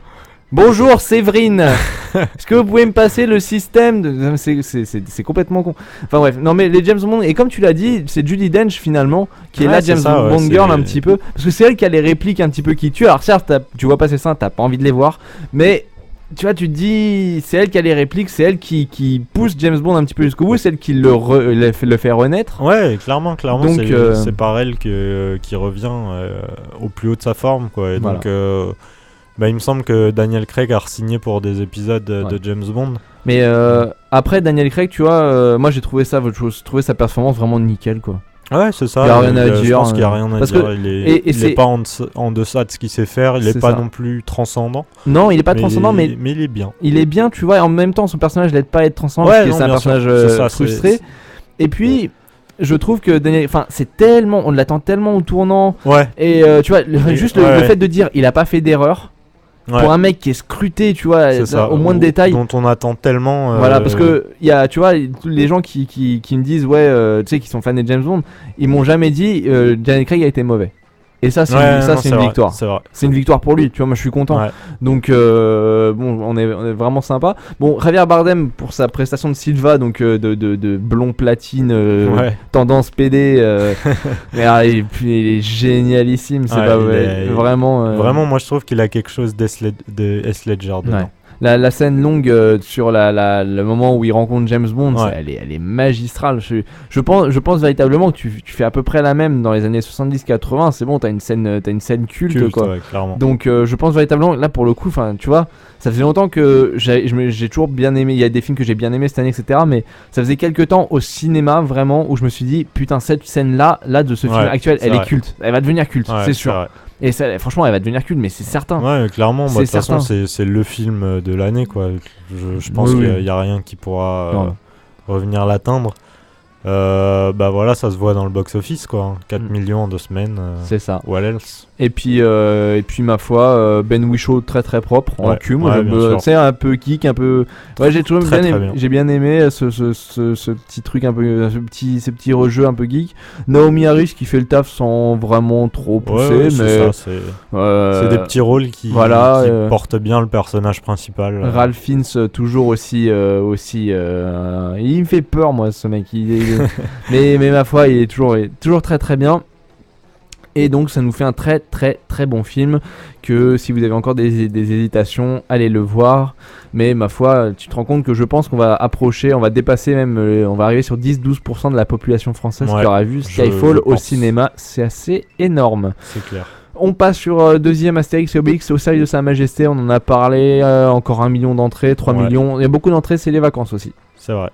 Bonjour Séverine. Est-ce que vous pouvez me passer le système c'est complètement con. Enfin bref, non mais les James Bond, et comme tu l'as dit, c'est Judi Dench finalement qui est la James Bond girl un petit peu, parce que c'est elle qui a les répliques un petit peu qui tue. Alors certes, tu vois pas ses seins, t'as pas envie de les voir, mais tu vois, tu te dis, c'est elle qui a les répliques, c'est elle qui pousse James Bond un petit peu jusqu'au bout, c'est elle qui le fait renaître. Ouais, clairement. Donc, c'est par elle qui revient au plus haut de sa forme, quoi. Et voilà. Donc il me semble que Daniel Craig a re-signé pour des épisodes de James Bond. Mais après Daniel Craig, tu vois, moi j'ai trouvé sa performance vraiment nickel, quoi. Ouais, c'est ça. Il n'y a rien à dire. Je pense qu'il n'y a rien à dire. Il est pas en deçà de ce qu'il sait faire. Il n'est pas non plus transcendant. Non, il n'est pas transcendant, mais il est bien. Il est bien, tu vois. Et en même temps, son personnage l'aide pas à être transcendant parce que c'est un personnage frustré. Et puis, je trouve que c'est tellement, on l'attend tellement au tournant. Ouais. Et tu vois, juste le fait de dire, il a pas fait d'erreur. Ouais. Pour un mec qui est scruté, tu vois, au moins de détails. Dont on attend tellement. Voilà, parce que il y a, tu vois, les gens qui me disent, tu sais, qui sont fans de James Bond, ils m'ont jamais dit Daniel Craig a été mauvais. Et ça, c'est une victoire. C'est vrai. C'est une victoire pour lui, tu vois, moi je suis content. Ouais. Donc, on est on est vraiment sympa. Bon, Javier Bardem pour sa prestation de Silva, donc de blond platine, tendance PD. Et puis il est génialissime, c'est pas vrai. Vraiment. Vraiment, moi je trouve qu'il a quelque chose de S. Ledger dedans. Ouais. La scène longue sur le moment où il rencontre James Bond, elle est magistrale. Je pense véritablement que tu fais à peu près la même dans les années 70-80. C'est bon, t'as une scène culte quoi. Ouais, clairement. Donc je pense véritablement, là pour le coup, tu vois, ça faisait longtemps que j'ai toujours bien aimé. Il y a des films que j'ai bien aimé cette année, etc. Mais ça faisait quelques temps au cinéma vraiment où je me suis dit putain, cette scène là de ce film actuel, elle est culte. Elle va devenir culte, c'est sûr. Et ça, franchement, elle va devenir culte, mais c'est certain. Ouais, clairement. De toute façon, c'est le film de l'année, quoi. Je pense qu'il n'y a rien qui pourra revenir l'atteindre. Voilà, ça se voit dans le box-office, quoi. 4 millions en 2 semaines. C'est ça. What else ? Et puis ma foi, Ben Whishaw très très propre en cul. Tu sais, un peu geek, un peu. Ouais, j'ai bien aimé ce petit truc un peu, ces petits rejeux un peu geek. Naomi Harris qui fait le taf sans vraiment trop pousser, mais c'est des petits rôles qui portent bien le personnage principal. Ralph Fiennes toujours aussi, il me fait peur moi ce mec. mais ma foi, il est toujours très très bien. Et donc ça nous fait un très très très bon film que si vous avez encore des hésitations, allez le voir. Mais ma foi, tu te rends compte que je pense qu'on va approcher, on va dépasser même, on va arriver sur 10-12% de la population française qui aura vu Skyfall au cinéma. C'est assez énorme. C'est clair. On passe sur deuxième Astérix et Obélix au service de Sa Majesté. On en a parlé, encore 1 million d'entrées, 3 millions. Il y a beaucoup d'entrées, c'est les vacances aussi. C'est vrai.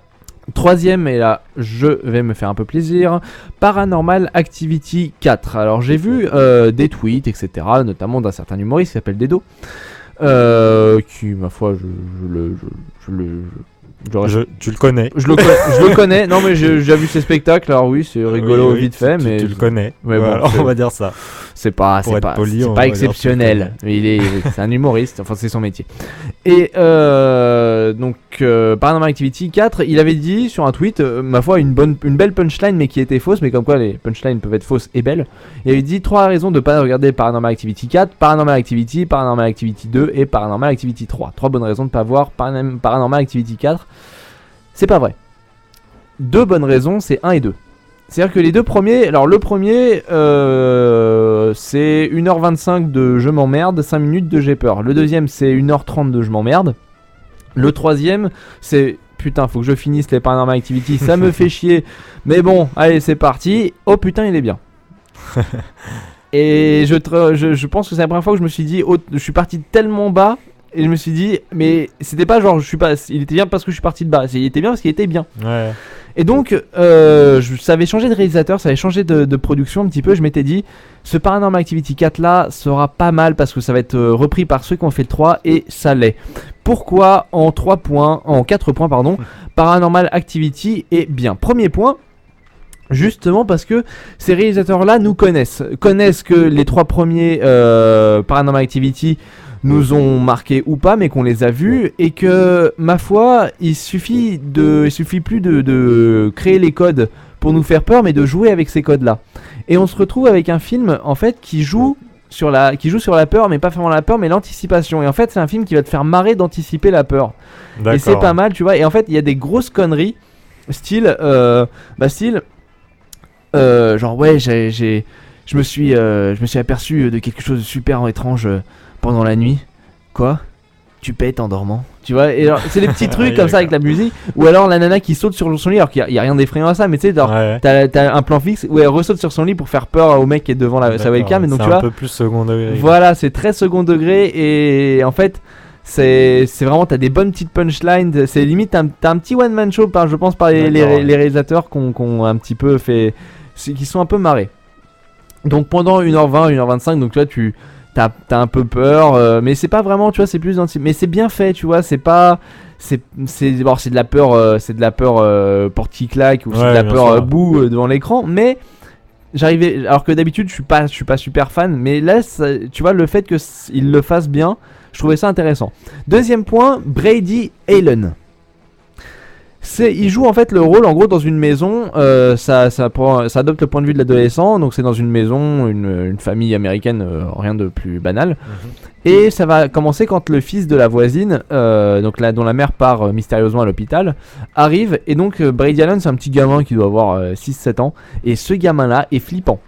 Troisième, et là je vais me faire un peu plaisir, Paranormal Activity 4. Alors j'ai vu des tweets, etc., notamment d'un certain humoriste qui s'appelle Dedo, qui, ma foi, tu le connais. Je le connais, non mais j'ai déjà vu ses spectacles, alors oui, c'est rigolo vite fait, mais... Tu le connais, ouais, bon, alors on va dire ça. C'est pas exceptionnel, mais c'est un humoriste, enfin c'est son métier. Et donc Paranormal Activity 4, il avait dit sur un tweet, ma foi, une belle punchline mais qui était fausse, mais comme quoi les punchlines peuvent être fausses et belles. Il avait dit 3 raisons de pas regarder Paranormal Activity 4, Paranormal Activity, Paranormal Activity 2 et Paranormal Activity 3. 3 bonnes raisons de pas voir Paranormal Activity 4. C'est pas vrai. 2 bonnes raisons, c'est 1 et 2. C'est-à-dire que les 2 premiers, alors le premier c'est 1h25 de je m'emmerde, 5 minutes de j'ai peur. Le deuxième c'est 1h30 de je m'emmerde. Le troisième c'est putain faut que je finisse les Paranormal Activity, ça me fait chier. Mais bon, allez c'est parti. Oh putain il est bien. Et je pense que c'est la première fois que je me suis dit, je suis parti tellement bas. Et je me suis dit, mais c'était pas genre il était bien parce que je suis parti de bas, il était bien parce qu'il était bien. Ouais. Et donc, ça avait changé de réalisateur, ça avait changé de production un petit peu. Je m'étais dit, ce Paranormal Activity 4 là sera pas mal parce que ça va être repris par ceux qui ont fait le 3 et ça l'est. Pourquoi en 4 points, Paranormal Activity est bien. Premier point. Justement parce que ces réalisateurs-là nous connaissent que les 3 premiers Paranormal Activity nous ont marqué ou pas, mais qu'on les a vus et que ma foi, il suffit plus de créer les codes pour nous faire peur, mais de jouer avec ces codes-là. Et on se retrouve avec un film en fait qui joue sur la peur, mais pas vraiment la peur, mais l'anticipation. Et en fait, c'est un film qui va te faire marrer d'anticiper la peur. D'accord. Et c'est pas mal, tu vois. Et en fait, il y a des grosses conneries, style, genre ouais, je me suis aperçu de quelque chose de super étrange pendant la nuit. Quoi ? Tu pètes en dormant. Tu vois, et alors, c'est des petits trucs comme ça avec la musique. Ou alors la nana qui saute sur son lit, alors qu'il n'y a rien d'effrayant à ça, mais tu sais, t'as un plan fixe où elle ressaute sur son lit pour faire peur au mec qui est devant sa webcam. Et donc, c'est un peu plus second degré. Voilà, c'est très second degré. Et en fait, c'est vraiment, t'as des bonnes petites punchlines. C'est limite, t'as un petit one-man show, je pense, par les réalisateurs qu'on un petit peu fait. Qui sont un peu marrés. Donc pendant 1h20, 1h25, donc là t'as un peu peur, mais c'est pas vraiment, tu vois, c'est plus mais c'est bien fait, tu vois, c'est pas c'est de la peur porte qui claque ou c'est de la peur boue devant l'écran, mais alors que d'habitude je suis pas super fan, mais là tu vois, le fait que il le fasse bien, je trouvais ça intéressant. Deuxième point, Brady Allen. Il joue en fait le rôle en gros dans une maison, ça adopte le point de vue de l'adolescent, donc c'est dans une maison, une famille américaine, rien de plus banal. Et ça va commencer quand le fils de la voisine, donc dont la mère part mystérieusement à l'hôpital, arrive. Et donc Brady Allen, c'est un petit gamin qui doit avoir 6-7 ans, et ce gamin là est flippant.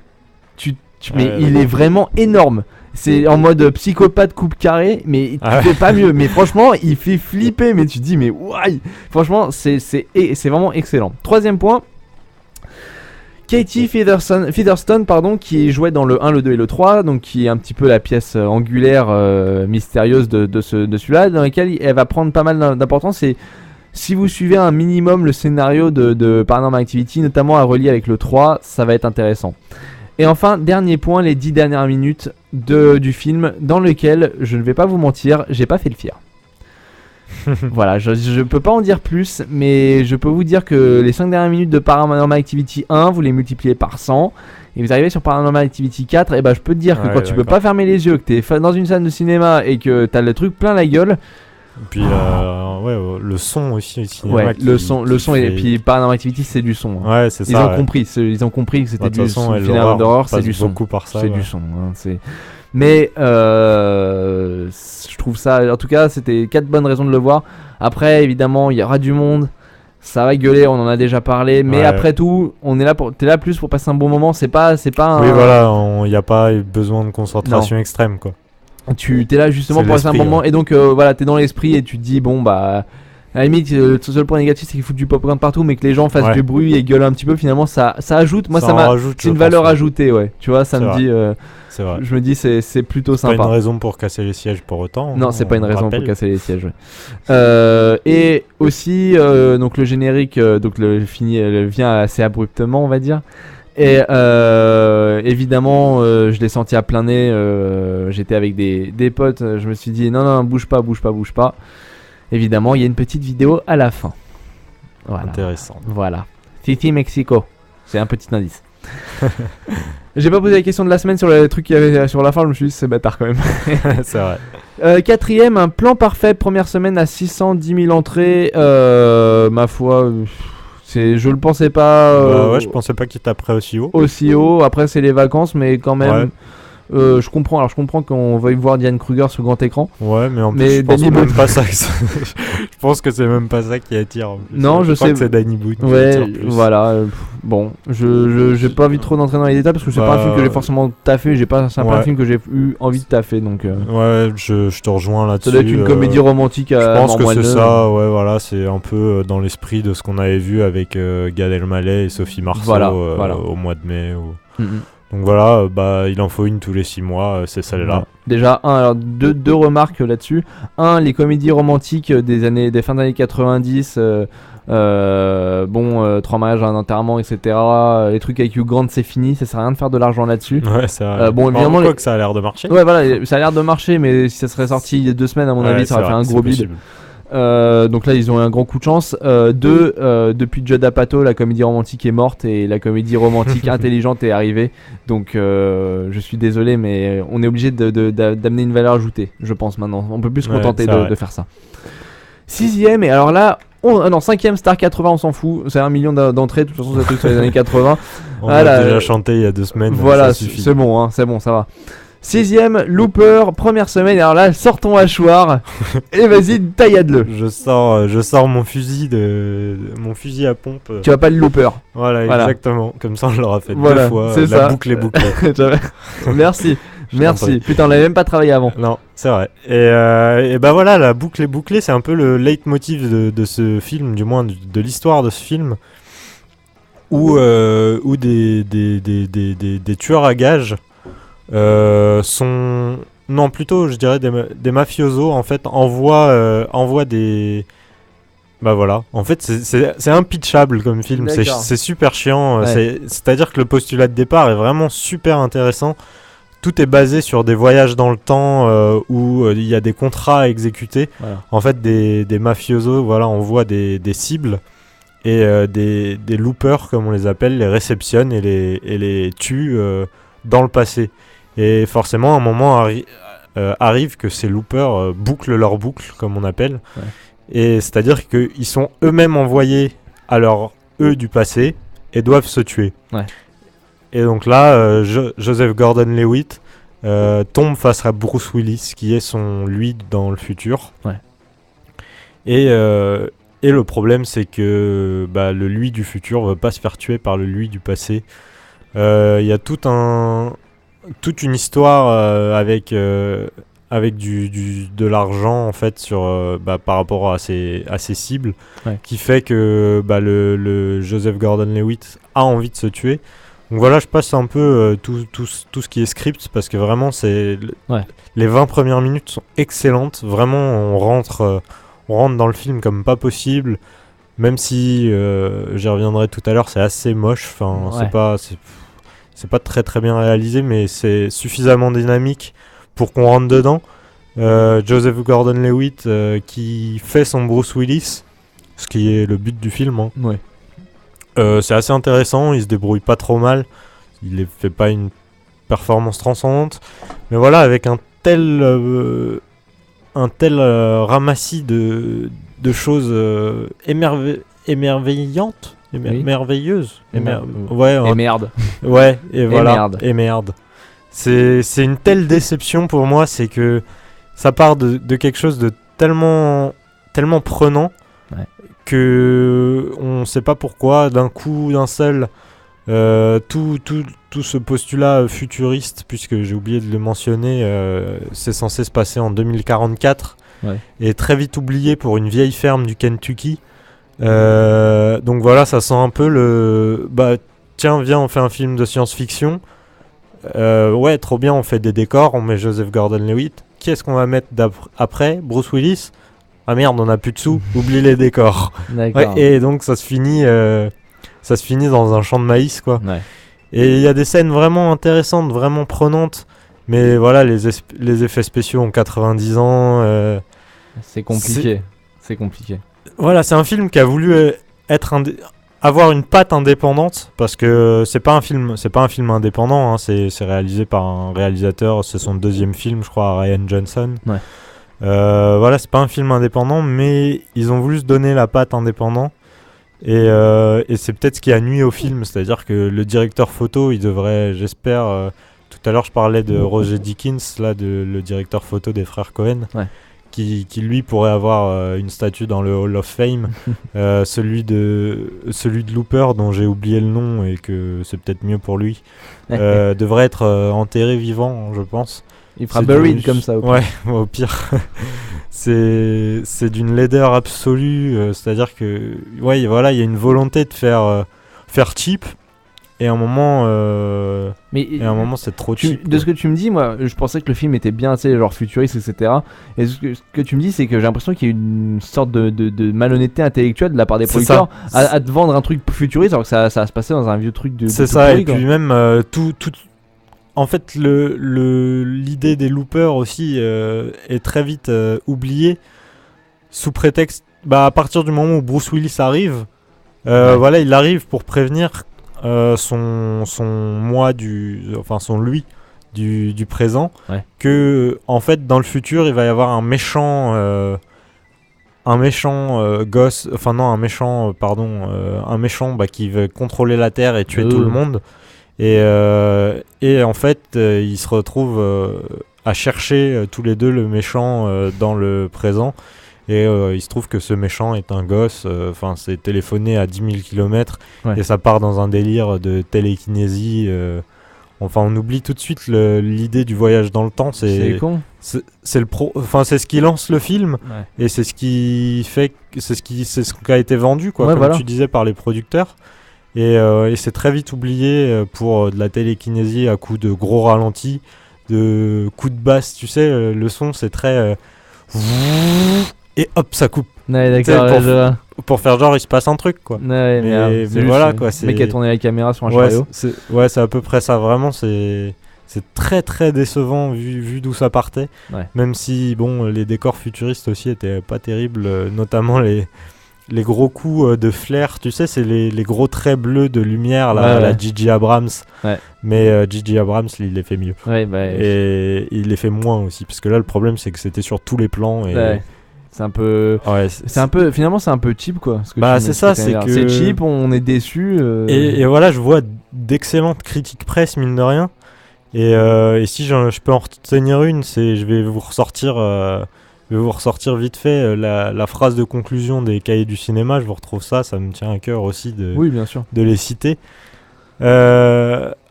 Mais il est vraiment énorme. C'est en mode psychopathe coupe carré, mais tu fais pas mieux. Mais franchement, il fait flipper. Mais tu te dis, mais why. Franchement, c'est vraiment excellent. Troisième point, Katie Featherston, qui jouait dans le 1, le 2 et le 3, donc qui est un petit peu la pièce angulaire mystérieuse de celui-là, dans laquelle elle va prendre pas mal d'importance. Et si vous suivez un minimum le scénario de Paranormal Activity, notamment à relier avec le 3, ça va être intéressant. Et enfin, dernier point, les 10 dernières minutes du film, dans lequel, je ne vais pas vous mentir, j'ai pas fait le fier. Voilà, je peux pas en dire plus, mais je peux vous dire que les 5 dernières minutes de Paranormal Activity 1, vous les multipliez par 100, et vous arrivez sur Paranormal Activity 4, et bah je peux te dire que quand tu peux pas fermer les yeux, que t'es dans une salle de cinéma, et que t'as le truc plein la gueule... Et puis le son aussi, cinéma le son et puis Paranormal Activity c'est du son. Hein. Ouais, c'est ça. Ils ont compris que c'était du son. Le film d'horreur, c'est du son. Beaucoup par ça. C'est du son. Hein, mais je trouve ça. En tout cas, c'était 4 bonnes raisons de le voir. Après, évidemment, il y aura du monde. Ça va gueuler, on en a déjà parlé. Mais après tout, t'es là plus pour passer un bon moment. C'est pas. Oui, voilà, il n'y a pas besoin de concentration extrême, quoi. T'es là justement pour passer un bon moment, et donc voilà, t'es dans l'esprit et tu te dis bon bah à la limite le seul point négatif c'est qu'il faut du popcorn partout, mais que les gens fassent du bruit et gueulent un petit peu, finalement ça ajoute, moi c'est une valeur ajoutée, tu vois, ça me dit c'est vrai. Je me dis c'est plutôt sympa. C'est pas une raison pour casser les sièges pour autant. Non, c'est pas une raison pour casser les sièges. Et aussi donc le générique vient assez abruptement, on va dire. Et évidemment, je l'ai senti à plein nez. J'étais avec des potes. Je me suis dit non, bouge pas. Évidemment, il y a une petite vidéo à la fin. Voilà. Intéressant. Voilà. Titi Mexico. C'est un petit indice. J'ai pas posé la question de la semaine sur les trucs qu'il y avait sur la fin. Je me suis dit c'est bâtard quand même. C'est vrai. Quatrième, un plan parfait. Première semaine à 610 000 entrées. Ma foi. Je le pensais pas. Je pensais pas qu'il taperait aussi haut. Aussi haut. Après, c'est les vacances, mais quand même. Je comprends qu'on veuille voir Diane Kruger sur grand écran. Ouais, mais en plus, je pense que même pas ça. Je pense que c'est même pas ça qui attire. Non, je sais que c'est Danny Boone qui attire plus. Voilà. Bon, j'ai pas envie trop d'entrer dans les détails parce que c'est pas un film que j'ai forcément taffé. C'est pas un film que j'ai eu envie de taffer. Donc. Ouais, je te rejoins là-dessus. Ça doit être une comédie romantique. Je pense que c'est ça. Ouais, voilà, c'est un peu dans l'esprit de ce qu'on avait vu avec Gad Elmaleh et Sophie Marceau au mois de mai. Donc voilà, il en faut une tous les 6 mois, c'est celle-là. Ouais. Déjà, deux remarques là-dessus. Les comédies romantiques des fins d'années 90, 3 mariages, un enterrement, etc. Les trucs avec Hugh Grant, c'est fini, ça sert à rien de faire de l'argent là-dessus. Ouais, c'est vrai. Évidemment, que ça a l'air de marcher. Ouais, voilà, ça a l'air de marcher, mais si ça serait sorti il y a 2 semaines, à mon avis, ça aurait fait un gros bide. Donc là ils ont eu un grand coup de chance. Depuis Judd Apatow, la comédie romantique est morte et la comédie romantique intelligente est arrivée. Donc je suis désolé, mais on est obligé d'amener une valeur ajoutée, je pense maintenant. On peut plus se contenter de faire ça. 6ème, et alors là 5ème, Star 80, on s'en fout, c'est 1 million d'entrées, de toute façon c'est un truc sur les années 80. On a déjà chanté il y a 2 semaines. Voilà, c'est bon, ça va. 6ème, Looper, première semaine. Alors là, sors ton hachoir et vas-y, taillade-le. Je sors mon fusil à pompe. Tu vas pas le Looper. Voilà, exactement. Comme ça, on l'aura fait 2 fois. C'est la boucle est bouclée. Merci. Putain, on l'avait même pas travaillé avant. Non, c'est vrai. Et voilà, la boucle est bouclée. C'est un peu le leitmotiv de ce film, du moins de l'histoire de ce film, où des tueurs à gages plutôt je dirais des mafiosos en fait envoient des en fait c'est impitchable comme film. C'est super chiant. C'est-à-dire que le postulat de départ est vraiment super intéressant. tout est basé sur des voyages dans le temps où il y a des contrats à exécuter. Voilà. En fait, des mafiosos, voilà, on voit des cibles et des loopers, comme on les appelle, les réceptionnent et les tuent dans le passé. Et forcément, un moment arrive que ces loopers bouclent leur boucle, comme on appelle. Ouais. Et c'est-à-dire qu'ils sont eux-mêmes envoyés à leur eux du passé et doivent se tuer. Ouais. Et donc là, Joseph Gordon-Levitt tombe face à Bruce Willis, qui est son lui dans le futur. Ouais. Et le problème, c'est que le lui du futur veut pas se faire tuer par le lui du passé. Il y a toute une histoire avec de l'argent en fait par rapport à ces cibles, qui fait que le Joseph Gordon-Levitt a envie de se tuer. Donc voilà, je passe un peu tout ce qui est script, parce que vraiment les 20 premières minutes sont excellentes. Vraiment, on rentre dans le film comme pas possible, même si j'y reviendrai tout à l'heure, c'est assez moche. Enfin, c'est pas très très bien réalisé, mais c'est suffisamment dynamique pour qu'on rentre dedans. Joseph Gordon-Levitt qui fait son Bruce Willis, ce qui est le but du film. Hein. Ouais. C'est assez intéressant, il se débrouille pas trop mal, il fait pas une performance transcendante, mais voilà, avec un tel ramassis de choses émerveillantes, merveilleuses. Et merde. Ouais, et voilà. Merde. Et merde. C'est une telle déception pour moi, c'est que ça part de quelque chose de tellement prenant, que on sait pas pourquoi, d'un coup, d'un seul, tout ce postulat futuriste, puisque j'ai oublié de le mentionner, c'est censé se passer en 2044, et très vite oublié pour une vieille ferme du Kentucky. Donc voilà, ça sent un peu tiens, viens, on fait un film de science-fiction. Ouais, trop bien, on fait des décors, on met Joseph Gordon-Levitt. Qui est-ce qu'on va mettre après? Bruce Willis? Ah merde, on a plus de sous, oublie les décors. D'accord. Et donc ça se finit dans un champ de maïs, quoi. Ouais. Et il y a des scènes vraiment intéressantes, vraiment prenantes, mais voilà, les effets spéciaux ont 90 ans. C'est compliqué. C'est compliqué. Voilà, c'est un film qui a voulu avoir une patte indépendante, parce que c'est pas un film indépendant, hein, c'est réalisé par un réalisateur, c'est son deuxième film, je crois, Ryan Johnson. Ouais. Voilà, c'est pas un film indépendant, mais ils ont voulu se donner la patte indépendant, et c'est peut-être ce qui a nui au film, c'est-à-dire que le directeur photo, il devrait, j'espère, tout à l'heure je parlais de Roger Deakins, là, le directeur photo des frères Cohen. Ouais. Qui lui pourrait avoir une statue dans le Hall of Fame. Celui de Looper, dont j'ai oublié le nom et que c'est peut-être mieux pour lui, devrait être enterré vivant, je pense. Il fera buried comme ça. Ouais, au pire. c'est d'une laideur absolue, c'est-à-dire que ouais, voilà, il y a une volonté de faire cheap. Et à un moment, c'est trop cheap. De ce que tu me dis, moi, je pensais que le film était bien, tu sais, genre futuriste, etc. Et ce que tu me dis, c'est que j'ai l'impression qu'il y a une sorte de malhonnêteté intellectuelle de la part des producteurs à te vendre un truc futuriste, alors que ça va se passer dans un vieux truc de. C'est ça, pourri, et puis même tout. En fait, l'idée des loopers aussi est très vite oubliée sous prétexte. À partir du moment où Bruce Willis arrive, voilà, il arrive pour prévenir. Son lui du présent, que en fait dans le futur il va y avoir un méchant qui veut contrôler la Terre et tuer tout le monde, et en fait ils se retrouvent à chercher tous les deux le méchant dans le présent. Et il se trouve que ce méchant est un gosse, c'est téléphoné à 10 000 km, et ça part dans un délire de télékinésie. On oublie tout de suite l'idée du voyage dans le temps. C'est con. C'est ce qui lance le film, et c'est ce qui fait, c'est ce qui a été vendu, quoi, comme tu disais, par les producteurs. Et c'est très vite oublié pour de la télékinésie à coups de gros ralentis, de coups de basse. Tu sais, le son c'est très et hop, ça coupe. Ouais, d'accord. Pour faire genre il se passe un truc, quoi. Ouais, mais voilà, quoi. Le mec qui a tourné la caméra sur un chariot. C'est à peu près ça. Vraiment, c'est c'est très très décevant vu d'où ça partait. Ouais. Même si bon, les décors futuristes aussi étaient pas terribles, notamment les gros coups de flair, tu sais, c'est les gros traits bleus de lumière là, Ouais. la J.J. Abrams. Ouais. Mais J.J. Abrams, il les fait mieux. Ouais, bah, Et il les fait moins aussi, parce que là le problème c'est que c'était sur tous les plans et ouais. C'est un peu. ouais, C'est un peu. Finalement, c'est un peu cheap, quoi. Ce que Bah, tu- c'est ce ça, tu c'est viens de que- dire. C'est cheap, on est déçu. et voilà, je vois d'excellentes critiques presse, mine de rien. Et si je peux en retenir une, c'est je vais vous ressortir vite fait la phrase de conclusion des Cahiers du cinéma. Je vous retrouve ça me tient à cœur aussi Oui, bien sûr. de les citer.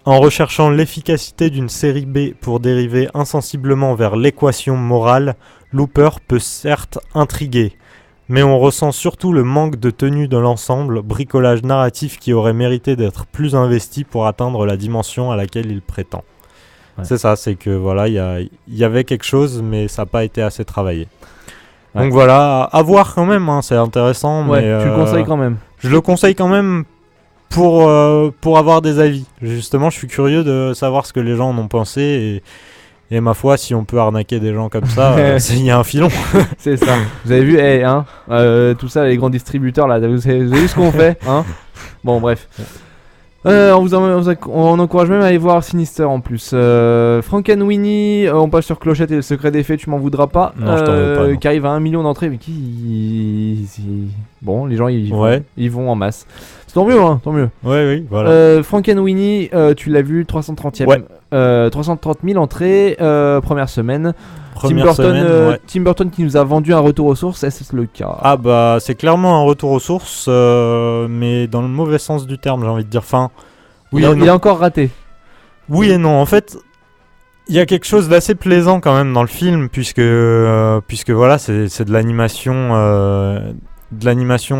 En recherchant l'efficacité d'une série B pour dériver insensiblement vers l'équation morale, Looper peut certes intriguer, mais on ressent surtout le manque de tenue de l'ensemble, bricolage narratif qui aurait mérité d'être plus investi pour atteindre la dimension à laquelle il prétend. Ouais. C'est ça, c'est que voilà, il y avait quelque chose, mais ça n'a pas été assez travaillé. Ouais. Donc voilà, à voir quand même, hein, c'est intéressant. Ouais, mais, tu le conseilles quand même. je le conseille quand même pour avoir des avis. Justement, je suis curieux de savoir ce que les gens en ont pensé et ma foi, si on peut arnaquer des gens comme ça, il y a un filon. C'est ça. Vous avez vu, tout ça, les grands distributeurs là, vous avez vu ce qu'on fait, hein? Bon, bref. On encourage même à aller voir Sinister en plus. Frankenweenie, on passe sur Clochette et le secret des fées, tu m'en voudras pas. Non, je t'en veux pas, non. Qui arrive à 1 million d'entrées, mais bon, les gens ils vont en masse. C'est tant mieux, hein, tant mieux. Oui, voilà. Frankenweenie, tu l'as vu, 330e. Ouais. 330 000 entrées, première semaine. Première semaine, ouais. Tim Burton qui nous a vendu un retour aux sources, est-ce le cas? Ah bah, c'est clairement un retour aux sources, mais dans le mauvais sens du terme, j'ai envie de dire. Enfin, il a encore raté. oui et non. En fait, il y a quelque chose d'assez plaisant quand même dans le film, puisque voilà, c'est de l'animation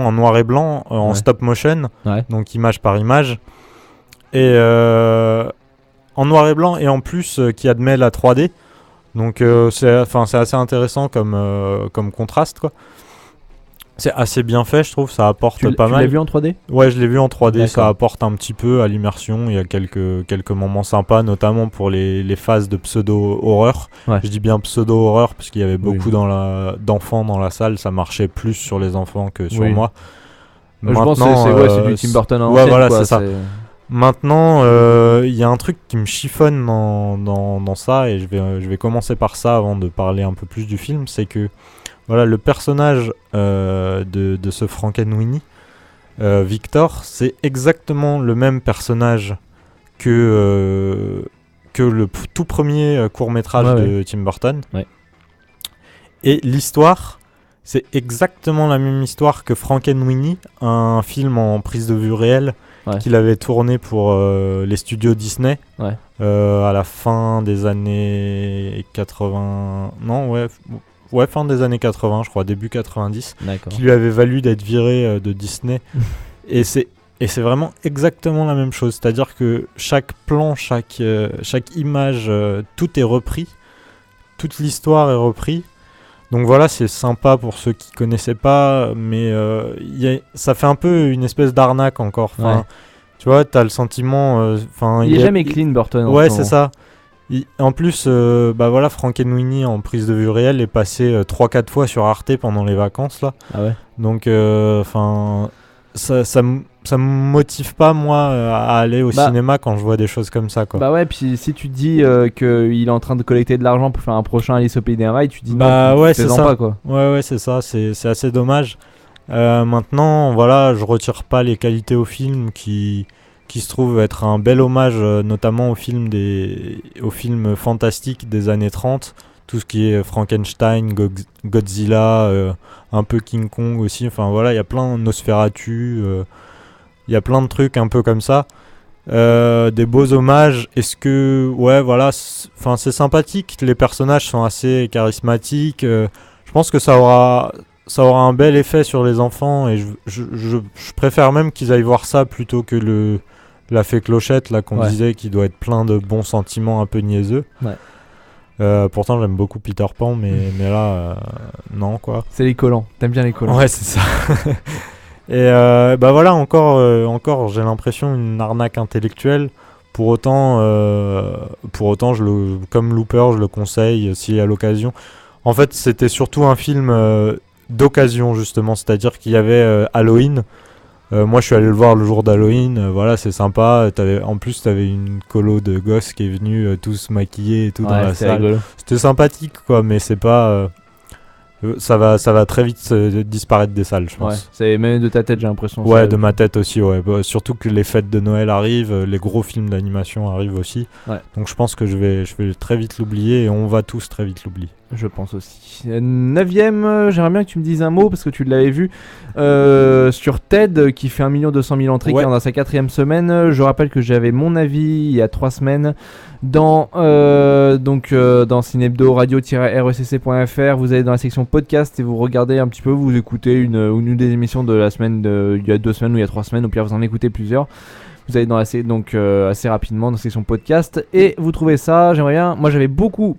en noir et blanc, en Ouais. stop motion, Ouais. donc image par image, et en noir et blanc, et en plus qui admet la 3D. Donc c'est assez intéressant comme contraste, quoi. C'est assez bien fait, je trouve, ça apporte pas Tu mal. l'as vu en 3D? Ouais, je l'ai vu en 3D, D'accord. ça apporte un petit peu à l'immersion. Il y a quelques moments sympas, notamment pour les phases de pseudo-horreur. Ouais. Je dis bien pseudo-horreur parce qu'il y avait beaucoup Oui. d'enfants dans la salle, ça marchait plus sur les enfants que sur Oui. moi. Je pense que c'est du Tim Burton à ouais, l'ancienne, voilà, quoi, c'est ça. Maintenant, il y a un truc qui me chiffonne dans ça, et je vais commencer par ça avant de parler un peu plus du film, c'est que voilà, le personnage de ce Frankenweenie, Victor, c'est exactement le même personnage que le tout premier court-métrage de Tim Burton. Ouais. Et l'histoire, c'est exactement la même histoire que Frankenweenie, un film en prise de vue réelle qu'il avait tourné pour les studios Disney à la fin des années 80. Non, fin des années 80, je crois, début 90. D'accord. Qui lui avait valu d'être viré de Disney. Et c'est vraiment exactement la même chose. C'est-à-dire que chaque plan, chaque image, tout est repris. Toute l'histoire est reprise. Donc voilà, c'est sympa pour ceux qui connaissaient pas, mais ça fait un peu une espèce d'arnaque encore. Enfin, tu vois, t'as le sentiment. Il est jamais clean, Burton. Ouais, c'est ça. En plus, voilà, Frankenweenie en prise de vue réelle est passé 3-4 fois sur Arte pendant les vacances là. Ah ouais. Donc, ça me motive pas moi à aller au cinéma quand je vois des choses comme ça, quoi. Bah ouais, puis si tu te dis qu'il est en train de collecter de l'argent pour faire un prochain Alice au Pays des Merveilles, tu te dis ouais, c'est ça. Pas, quoi. Ouais, c'est ça, c'est assez dommage. Maintenant, voilà, je retire pas les qualités au film qui se trouve être un bel hommage, notamment aux films fantastiques des années 30. Tout ce qui est Frankenstein, Godzilla, un peu King Kong aussi. Enfin voilà, il y a plein de Nosferatu, il y a plein de trucs un peu comme ça. Des beaux hommages. Est-ce que, ouais, voilà, c'est sympathique. Les personnages sont assez charismatiques. Je pense que ça aura un bel effet sur les enfants, et je préfère même qu'ils aillent voir ça plutôt que la fée Clochette là qu'on disait, qui doit être plein de bons sentiments un peu niaiseux. Ouais. Pourtant j'aime beaucoup Peter Pan, mais là non, quoi. C'est les collants, t'aimes bien les collants. Ouais, c'est ça. Et voilà, encore j'ai l'impression une arnaque intellectuelle. Pour autant, comme Looper, je le conseille s'il y a l'occasion. En fait, c'était surtout un film d'occasion, justement. C'est-à-dire qu'il y avait Halloween. Moi, je suis allé le voir le jour d'Halloween. Voilà, c'est sympa. En plus, t'avais une colo de gosses qui est venue tous maquillés et tout dans la salle. Rigolo. C'était sympathique, quoi, mais c'est pas... ça va très vite disparaître des salles, je pense. Ouais, c'est même de ta tête, j'ai l'impression. Ouais, de ma tête aussi, ouais. Surtout que les fêtes de Noël arrivent, les gros films d'animation arrivent aussi. Ouais. Donc je pense que je vais très vite l'oublier et on va tous très vite l'oublier. Je pense aussi. 9ème, j'aimerais bien que tu me dises un mot parce que tu l'avais vu sur Ted qui fait 1 200 000 entrées, qui est dans sa 4ème semaine. Je rappelle que j'avais mon avis il y a 3 semaines dans Cinebdo radio-recc.fr. Vous allez dans la section podcast et vous regardez un petit peu, vous écoutez une des émissions de la semaine il y a 2 semaines ou il y a 3 semaines, au pire vous en écoutez plusieurs. Vous allez dans assez rapidement dans la section podcast et vous trouvez ça. J'aimerais bien. Moi j'avais beaucoup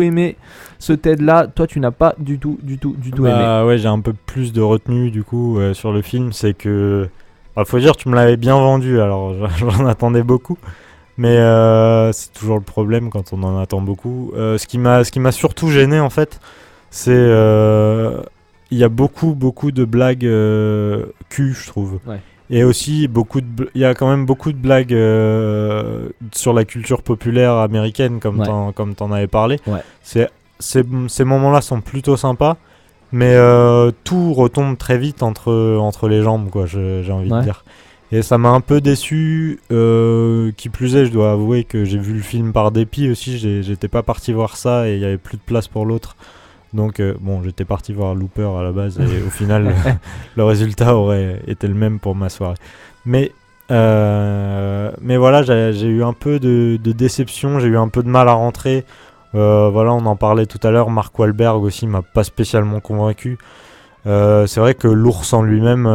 aimé ce TED là. Toi tu n'as pas du tout aimé. Ouais, j'ai un peu plus de retenue du coup sur le film. C'est que faut dire tu me l'avais bien vendu, alors j'en attendais beaucoup. Mais c'est toujours le problème quand on en attend beaucoup. Ce qui m'a surtout gêné en fait, c'est il y a beaucoup de blagues cul, je trouve. Ouais. Et aussi il y a quand même beaucoup de blagues sur la culture populaire américaine, comme t'en avais parlé. Ouais. Ces moments-là sont plutôt sympas, mais tout retombe très vite entre les jambes, quoi. J'ai envie de dire. Et ça m'a un peu déçu. Qui plus est, je dois avouer que j'ai vu le film par dépit aussi. J'étais pas parti voir ça et il y avait plus de place pour l'autre. Donc j'étais parti voir Looper à la base et au final le résultat aurait été le même pour ma soirée. Mais voilà, j'ai eu un peu de déception, j'ai eu un peu de mal à rentrer. Voilà, on en parlait tout à l'heure. Mark Wahlberg aussi m'a pas spécialement convaincu. C'est vrai que l'ours en lui-même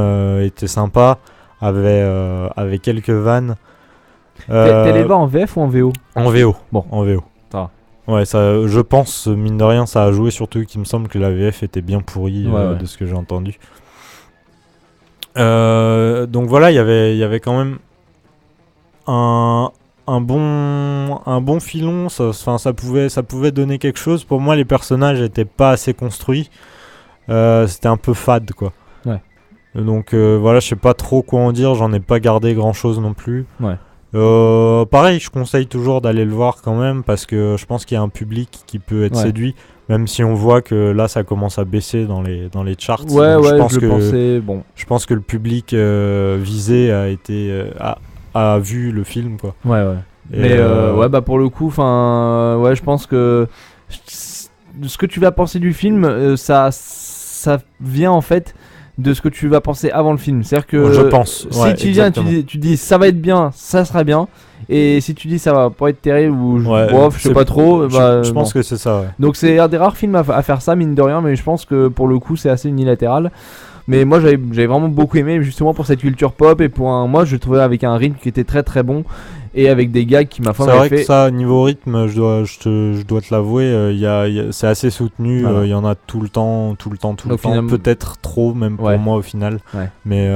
était sympa, avait quelques vannes. T'es les voir en VF ou en VO ? En VO. Bon, en VO. Ça va. Ouais, ça, je pense, mine de rien, ça a joué, surtout qu'il me semble que la VF était bien pourrie de ce que j'ai entendu. Donc voilà, il y avait quand même un bon filon, ça pouvait donner quelque chose. Pour moi, les personnages n'étaient pas assez construits. C'était un peu fade, quoi. Ouais. Donc voilà, je sais pas trop quoi en dire, j'en ai pas gardé grand chose non plus. Ouais. Pareil, je conseille toujours d'aller le voir quand même, parce que je pense qu'il y a un public qui peut être séduit, même si on voit que là ça commence à baisser dans les charts. Je pense que le public visé a vu le film, quoi. Ouais. Mais pour le coup, je pense que ce que tu vas penser du film, ça vient en fait de ce que tu vas penser avant le film. C'est-à-dire que je pense, si tu viens, tu dis ça va être bien, ça sera bien, et si tu dis ça va pas être terrible ou je sais pas trop, je pense que c'est ça. Ouais. Donc c'est un des rares films à faire ça, mine de rien, mais je pense que pour le coup c'est assez unilatéral. Mais moi j'avais vraiment beaucoup aimé, justement pour cette culture pop, et moi je le trouvais avec un rythme qui était très très bon et avec des gags qui m'a fait. C'est vrai que ça, niveau rythme, je dois te l'avouer, c'est assez soutenu. Il y en a tout le temps, peut-être trop même pour moi au final. Ouais. Mais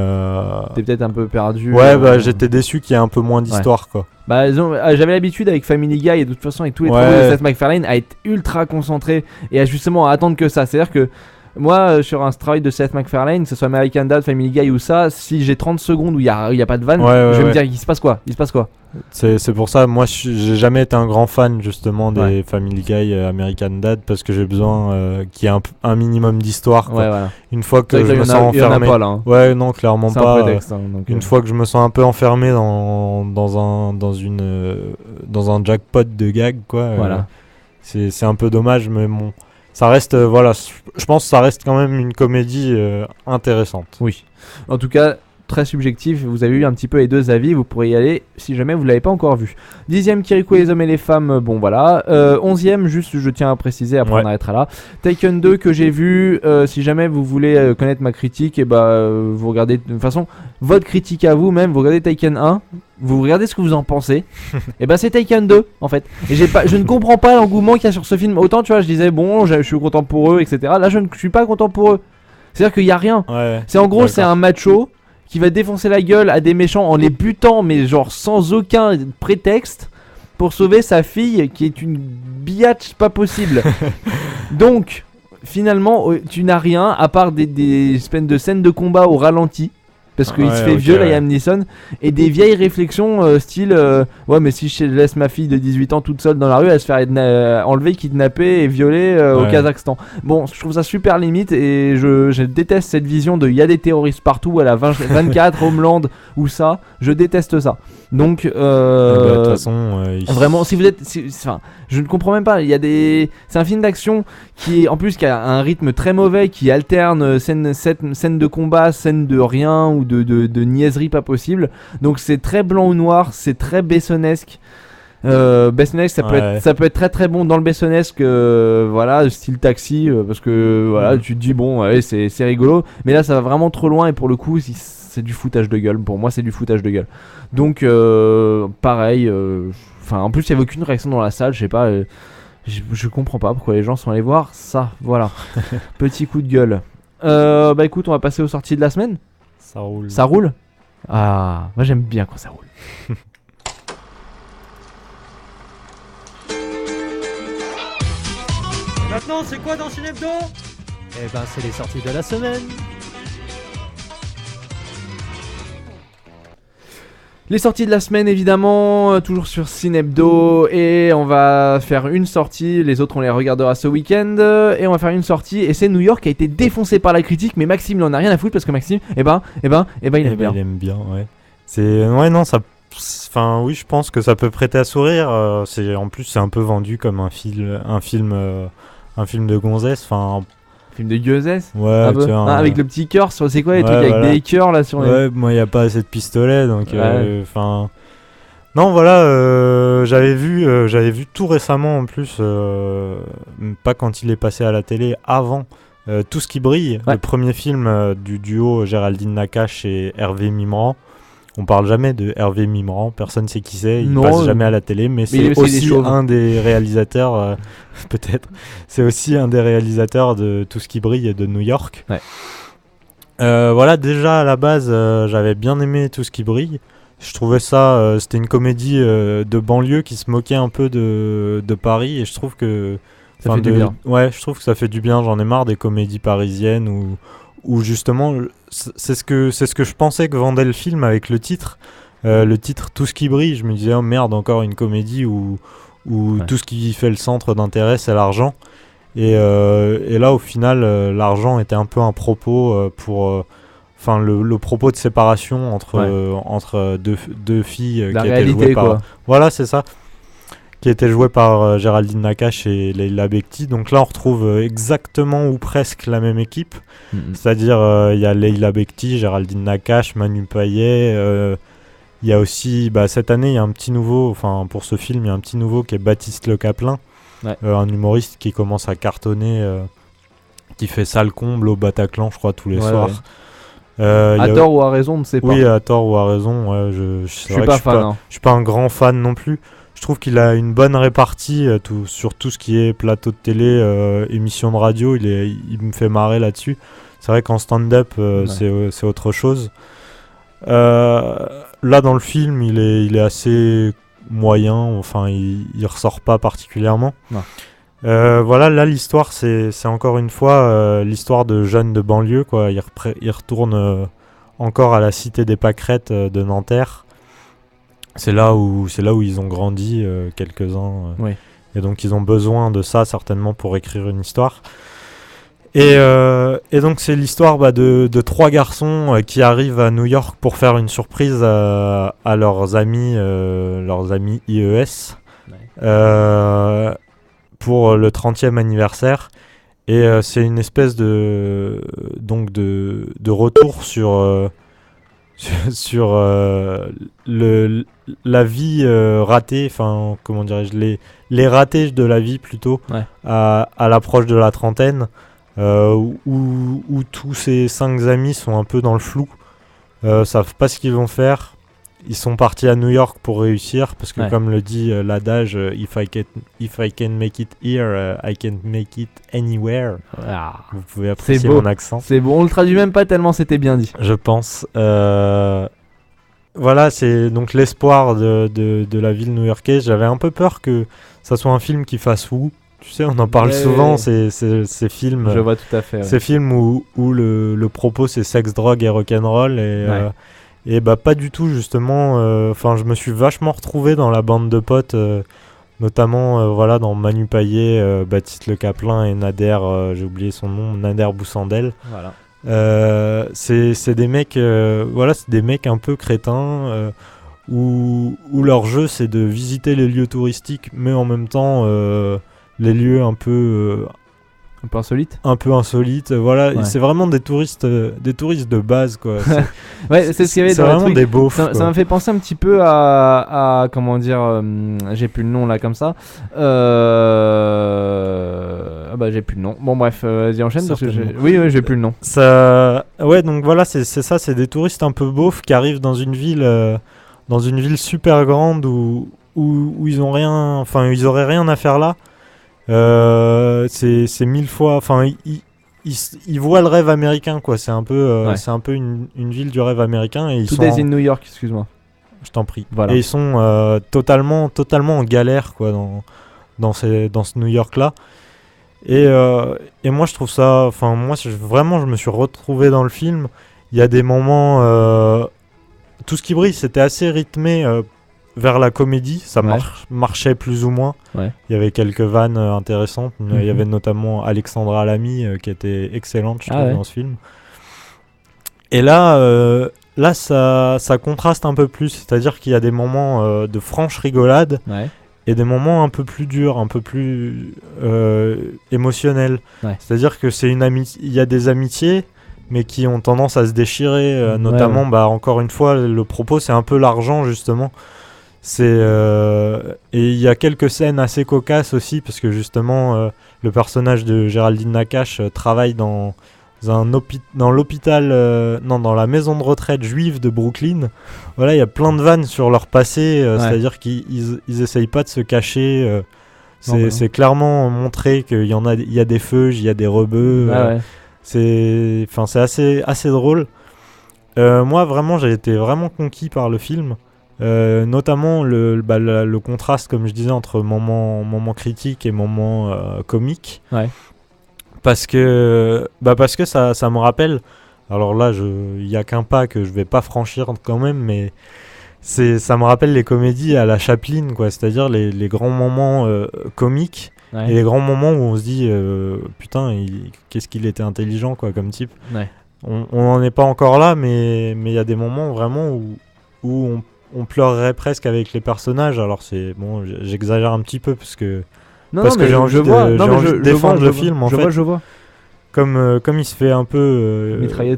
t'es peut-être un peu perdu. Ouais, j'étais déçu qu'il y ait un peu moins d'histoire, quoi. J'avais l'habitude avec Family Guy et de toute façon avec tous les travaux de Seth MacFarlane à être ultra concentré et à attendre que ça. C'est-à-dire que moi, sur un travail de Seth MacFarlane, que ce soit American Dad, Family Guy ou ça, si j'ai 30 secondes où il y a pas de vanne, je vais me dire il se passe quoi. C'est pour ça, moi j'ai jamais été un grand fan justement des Family Guy, American Dad, parce que j'ai besoin qu'il y ait un minimum d'histoire, quoi. Voilà. Une fois que je me sens enfermé, ouais, non, clairement pas. Un prétexte, une fois que je me sens un peu enfermé dans un jackpot de gags, quoi. Voilà. C'est un peu dommage, mais bon. Ça reste, je pense que ça reste quand même une comédie intéressante. Oui. En tout cas, très subjectif. Vous avez eu un petit peu les deux avis. Vous pourrez y aller si jamais vous ne l'avez pas encore vu. 10ème, Kirikou et les hommes et les femmes. Bon, voilà. 11ème, juste, je tiens à préciser, après on arrêtera là. Taken 2 que j'ai vu. Si jamais vous voulez connaître ma critique, vous regardez, de toute façon, votre critique à vous-même. Vous regardez Taken 1. Vous regardez ce que vous en pensez. Et c'est Taken 2 en fait. Et je ne comprends pas l'engouement qu'il y a sur ce film. Autant tu vois, je disais je suis content pour eux, etc. Là je ne suis pas content pour eux. C'est-à-dire qu'il n'y a rien. Ouais, c'est en gros c'est un macho qui va défoncer la gueule à des méchants en les butant, mais genre sans aucun prétexte, pour sauver sa fille qui est une biatch pas possible. Donc, finalement, tu n'as rien à part des espèces de scènes de combat au ralenti. Parce qu'il se fait vieux, Liam Neeson, et des vieilles réflexions style ouais, mais si je laisse ma fille de 18 ans toute seule dans la rue, elle se fait enlever, kidnapper et violer au Kazakhstan. Bon, je trouve ça super limite, et je déteste cette vision de il y a des terroristes partout à la 24, Homeland ou ça, je déteste ça. Donc, de toute façon, vraiment, si vous êtes. Enfin, je ne comprends même pas. Il y a des. C'est un film d'action qui, en plus, qui a un rythme très mauvais, qui alterne scène de combat, scène de rien ou de niaiserie pas possible. Donc, c'est très blanc ou noir, c'est très bessonesque. Bessonesque, ça peut être très très bon dans le bessonesque, voilà, style Taxi, parce que voilà, tu te dis bon, ouais, c'est rigolo. Mais là, ça va vraiment trop loin, et pour le coup, c'est du foutage de gueule. Pour moi, c'est du foutage de gueule. Donc, pareil. Enfin, en plus, il n'y avait aucune réaction dans la salle. Je sais pas. Je comprends pas pourquoi les gens sont allés voir ça. Voilà. Petit coup de gueule. Bah écoute, on va passer aux sorties de la semaine. Ça roule. Ça roule. Ah, moi j'aime bien quand ça roule. Maintenant, c'est quoi dans Cinebdo ? Eh ben, c'est les sorties de la semaine. Les sorties de la semaine, évidemment, toujours sur Cinebdo, et on va faire une sortie, les autres on les regardera ce week-end, et on va faire une sortie, et c'est New York qui a été défoncé par la critique, mais Maxime il en a rien à foutre, parce que Maxime, il aime bien. Il aime bien, ouais. Ouais, non, ça... Enfin, oui, je pense que ça peut prêter à sourire, en plus c'est un peu vendu comme un film de gonzesse, enfin... Film de gueusesse. Ouais, avec le petit cœur, c'est quoi les trucs avec des cœurs là sur les... Ouais, moi il n'y a pas assez de pistolets, donc enfin... Non, voilà, j'avais vu tout récemment en plus, pas quand il est passé à la télé, avant, Tout ce qui brille, le premier film du duo Géraldine Nakache et Hervé Mimran. On parle jamais de Hervé Mimran, personne sait qui c'est, il passe jamais à la télé, mais c'est aussi un des réalisateurs, peut-être, c'est aussi un des réalisateurs de Tout ce qui brille de New York. Ouais. Voilà, déjà à la base, j'avais bien aimé Tout ce qui brille. Je trouvais ça, c'était une comédie de banlieue qui se moquait un peu de Paris, et je trouve que ça fait du bien. Ouais, je trouve que ça fait du bien. J'en ai marre des comédies parisiennes où justement, c'est ce que je pensais que vendait le film avec le titre. Le titre Tout ce qui brille, je me disais oh merde, encore une comédie où tout ce qui fait le centre d'intérêt c'est l'argent. Et là au final, l'argent était un peu un propos pour enfin le propos de séparation entre deux filles la qui réalité, étaient jouées par quoi. Voilà, c'est ça, qui était jouée par Géraldine Nakache et Leila Bekti. Donc là on retrouve exactement ou presque la même équipe. C'est-à-dire il y a Leila Bekti, Géraldine Nakache, Manu Payet, il y a aussi cette année il y a un petit nouveau, enfin pour ce film il y a un petit nouveau qui est Baptiste Le Caplin, un humoriste qui commence à cartonner, qui fait salle comble au Bataclan je crois tous les soirs. À tort ou à raison, on ne sait pas. Oui, à tort ou à raison, je suis pas fan. Je suis pas un grand fan non plus. Je trouve qu'il a une bonne répartie sur tout ce qui est plateau de télé, émission de radio. Il me fait marrer là-dessus. C'est vrai qu'en stand-up, c'est autre chose. Là, dans le film, il est assez moyen. Enfin, il ressort pas particulièrement. Voilà, là, l'histoire, c'est encore une fois l'histoire de jeunes de banlieue, quoi. Il retourne encore à la cité des Pâquerettes de Nanterre. C'est là où ils ont grandi, quelques-uns. Et donc ils ont besoin de ça certainement pour écrire une histoire. Et donc c'est l'histoire de trois garçons qui arrivent à New York pour faire une surprise à leurs amis IES pour le 30e anniversaire. Et c'est une espèce de retour sur la vie ratée, enfin comment dirais-je, les ratés de la vie plutôt, à l'approche de la trentaine, où tous ces 5 amis sont un peu dans le flou, savent pas ce qu'ils vont faire, ils sont partis à New York pour réussir parce que Ouais. comme le dit l'adage, if I can make it here, I can make it anywhere. Ah, Vous pouvez apprécier beau. mon accent. c'est bon, on le traduit même pas tellement c'était bien dit. Je pense. Voilà, c'est donc l'espoir de la ville new-yorkaise. J'avais un peu peur que ça soit un film qui fasse fou. Tu sais, on en parle Ouais, souvent, ouais. ces films. Je vois tout à fait. Ouais. Ces films où le propos c'est sexe, drogue et rock'n'roll et bah pas du tout justement. Enfin, je me suis vachement retrouvé dans la bande de potes, notamment voilà dans Manu Payet, Baptiste Le Caplin et Nader, j'ai oublié son nom, Nader Boussandel. Voilà. C'est des mecs, voilà, c'est des mecs un peu crétins où leur jeu c'est de visiter les lieux touristiques, mais en même temps les lieux un peu insolite. un peu insolites. Voilà, Ouais. c'est vraiment des touristes de base quoi. Ouais, c'est ce qu'il y avait C'est dans le vraiment truc. des beaufs. Ça m'a fait penser un petit peu à comment dire, j'ai plus le nom là comme ça. Ah bah j'ai plus le nom. Bon bref, vas-y enchaîne parce que Certainement. oui, j'ai plus le nom. Ça, ouais, donc voilà, c'est ça, c'est des touristes un peu beaufs qui arrivent dans une ville super grande où ils ont rien, enfin ils auraient rien à faire là. C'est 1000 fois, enfin ils voient le rêve américain quoi. C'est un peu, Ouais. c'est un peu une ville du rêve américain et ils Tout sont, Days in New York, excuse-moi. je t'en prie. Voilà. Et ils sont totalement en galère quoi dans ce New York là. Et moi je trouve ça, enfin moi vraiment je me suis retrouvé dans le film. Il y a des moments, tout ce qui brille c'était assez rythmé vers la comédie, ça Ouais. marchait plus ou moins. Ouais. Il y avait quelques vannes intéressantes. Il y Mhm. avait notamment Alexandra Lamy qui était excellente je Ah trouve ouais. dans ce film. Et là ça contraste un peu plus, c'est-à-dire qu'il y a des moments de franche rigolade Ouais. et des moments un peu plus durs, un peu plus émotionnels. Ouais. C'est-à-dire que il y a des amitiés, mais qui ont tendance à se déchirer, Ouais, notamment, ouais. bah, encore une fois, le propos, c'est un peu l'argent, justement. Et il y a quelques scènes assez cocasses aussi, parce que justement, le personnage de Géraldine Nakache travaille dans l'hôpital, non, dans la maison de retraite juive de Brooklyn. Voilà, il y a plein de vannes sur leur passé, Ouais. c'est-à-dire qu'ils essayent pas de se cacher. Non, bah. C'est clairement montré qu'il il y a des feuges, il y a des rebeux. Ah ouais. C'est assez drôle. Moi, vraiment, j'ai été vraiment conquis par le film. Notamment le contraste, comme je disais, entre moment critique et moment comique. Ouais. Parce que ça me rappelle. Alors là, il y a qu'un pas que je vais pas franchir quand même, mais ça me rappelle les comédies à la Chaplin, quoi. C'est-à-dire les grands moments comiques Ouais. et les grands moments où on se dit putain, qu'est-ce qu'il était intelligent, quoi, comme type. Ouais. On n'en est pas encore là, mais il y a des moments vraiment où on pleurerait presque avec les personnages. Alors c'est bon, j'exagère un petit peu parce que Non, parce non, que mais j'ai envie je de- vois. j'ai Non, mais envie de je défendre vois, le film, en fait. Je vois. comme il se fait un peu Mitraillé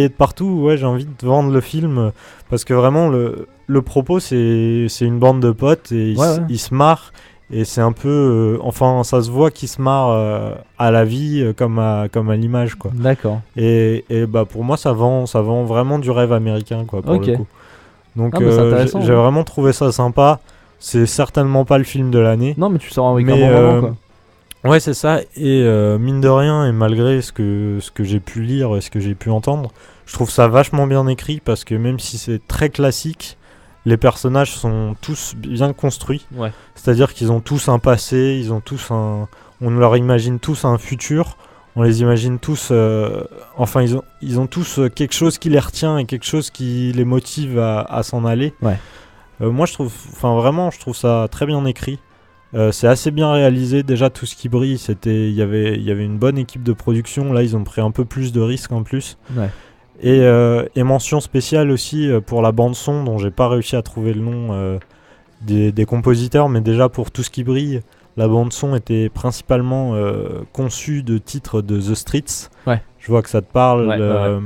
de partout, ouais, j'ai envie de vendre le film parce que vraiment le propos c'est une bande de potes et ils se marrent et c'est un peu enfin ça se voit qu'ils se marrent à la vie comme à l'image, quoi. D'accord. Et bah pour moi ça vend vraiment du rêve américain, quoi, pour Ok. le coup. Donc Ah, bah, c'est intéressant, j'ai ouais. vraiment trouvé ça sympa. C'est certainement pas le film de l'année. Non, mais tu sors avec Mais, un bon moment, quoi. Ouais, c'est ça. Et mine de rien, et malgré ce que j'ai pu lire et ce que j'ai pu entendre, je trouve ça vachement bien écrit parce que même si c'est très classique, les personnages sont tous bien construits. Ouais. C'est-à-dire qu'ils ont tous un passé, on leur imagine tous un futur. On les imagine tous, enfin ils ont tous quelque chose qui les retient et quelque chose qui les motive à s'en aller. Ouais. Moi je trouve ça très bien écrit. C'est assez bien réalisé. Déjà tout ce qui brille, il y avait une bonne équipe de production. Là ils ont pris un peu plus de risques en plus. Ouais. Et mention spéciale aussi pour la bande son dont j'ai pas réussi à trouver le nom des compositeurs, mais déjà pour tout ce qui brille. La bande-son était principalement conçue de titres de The Streets. Ouais. Je vois que ça te parle, Ouais.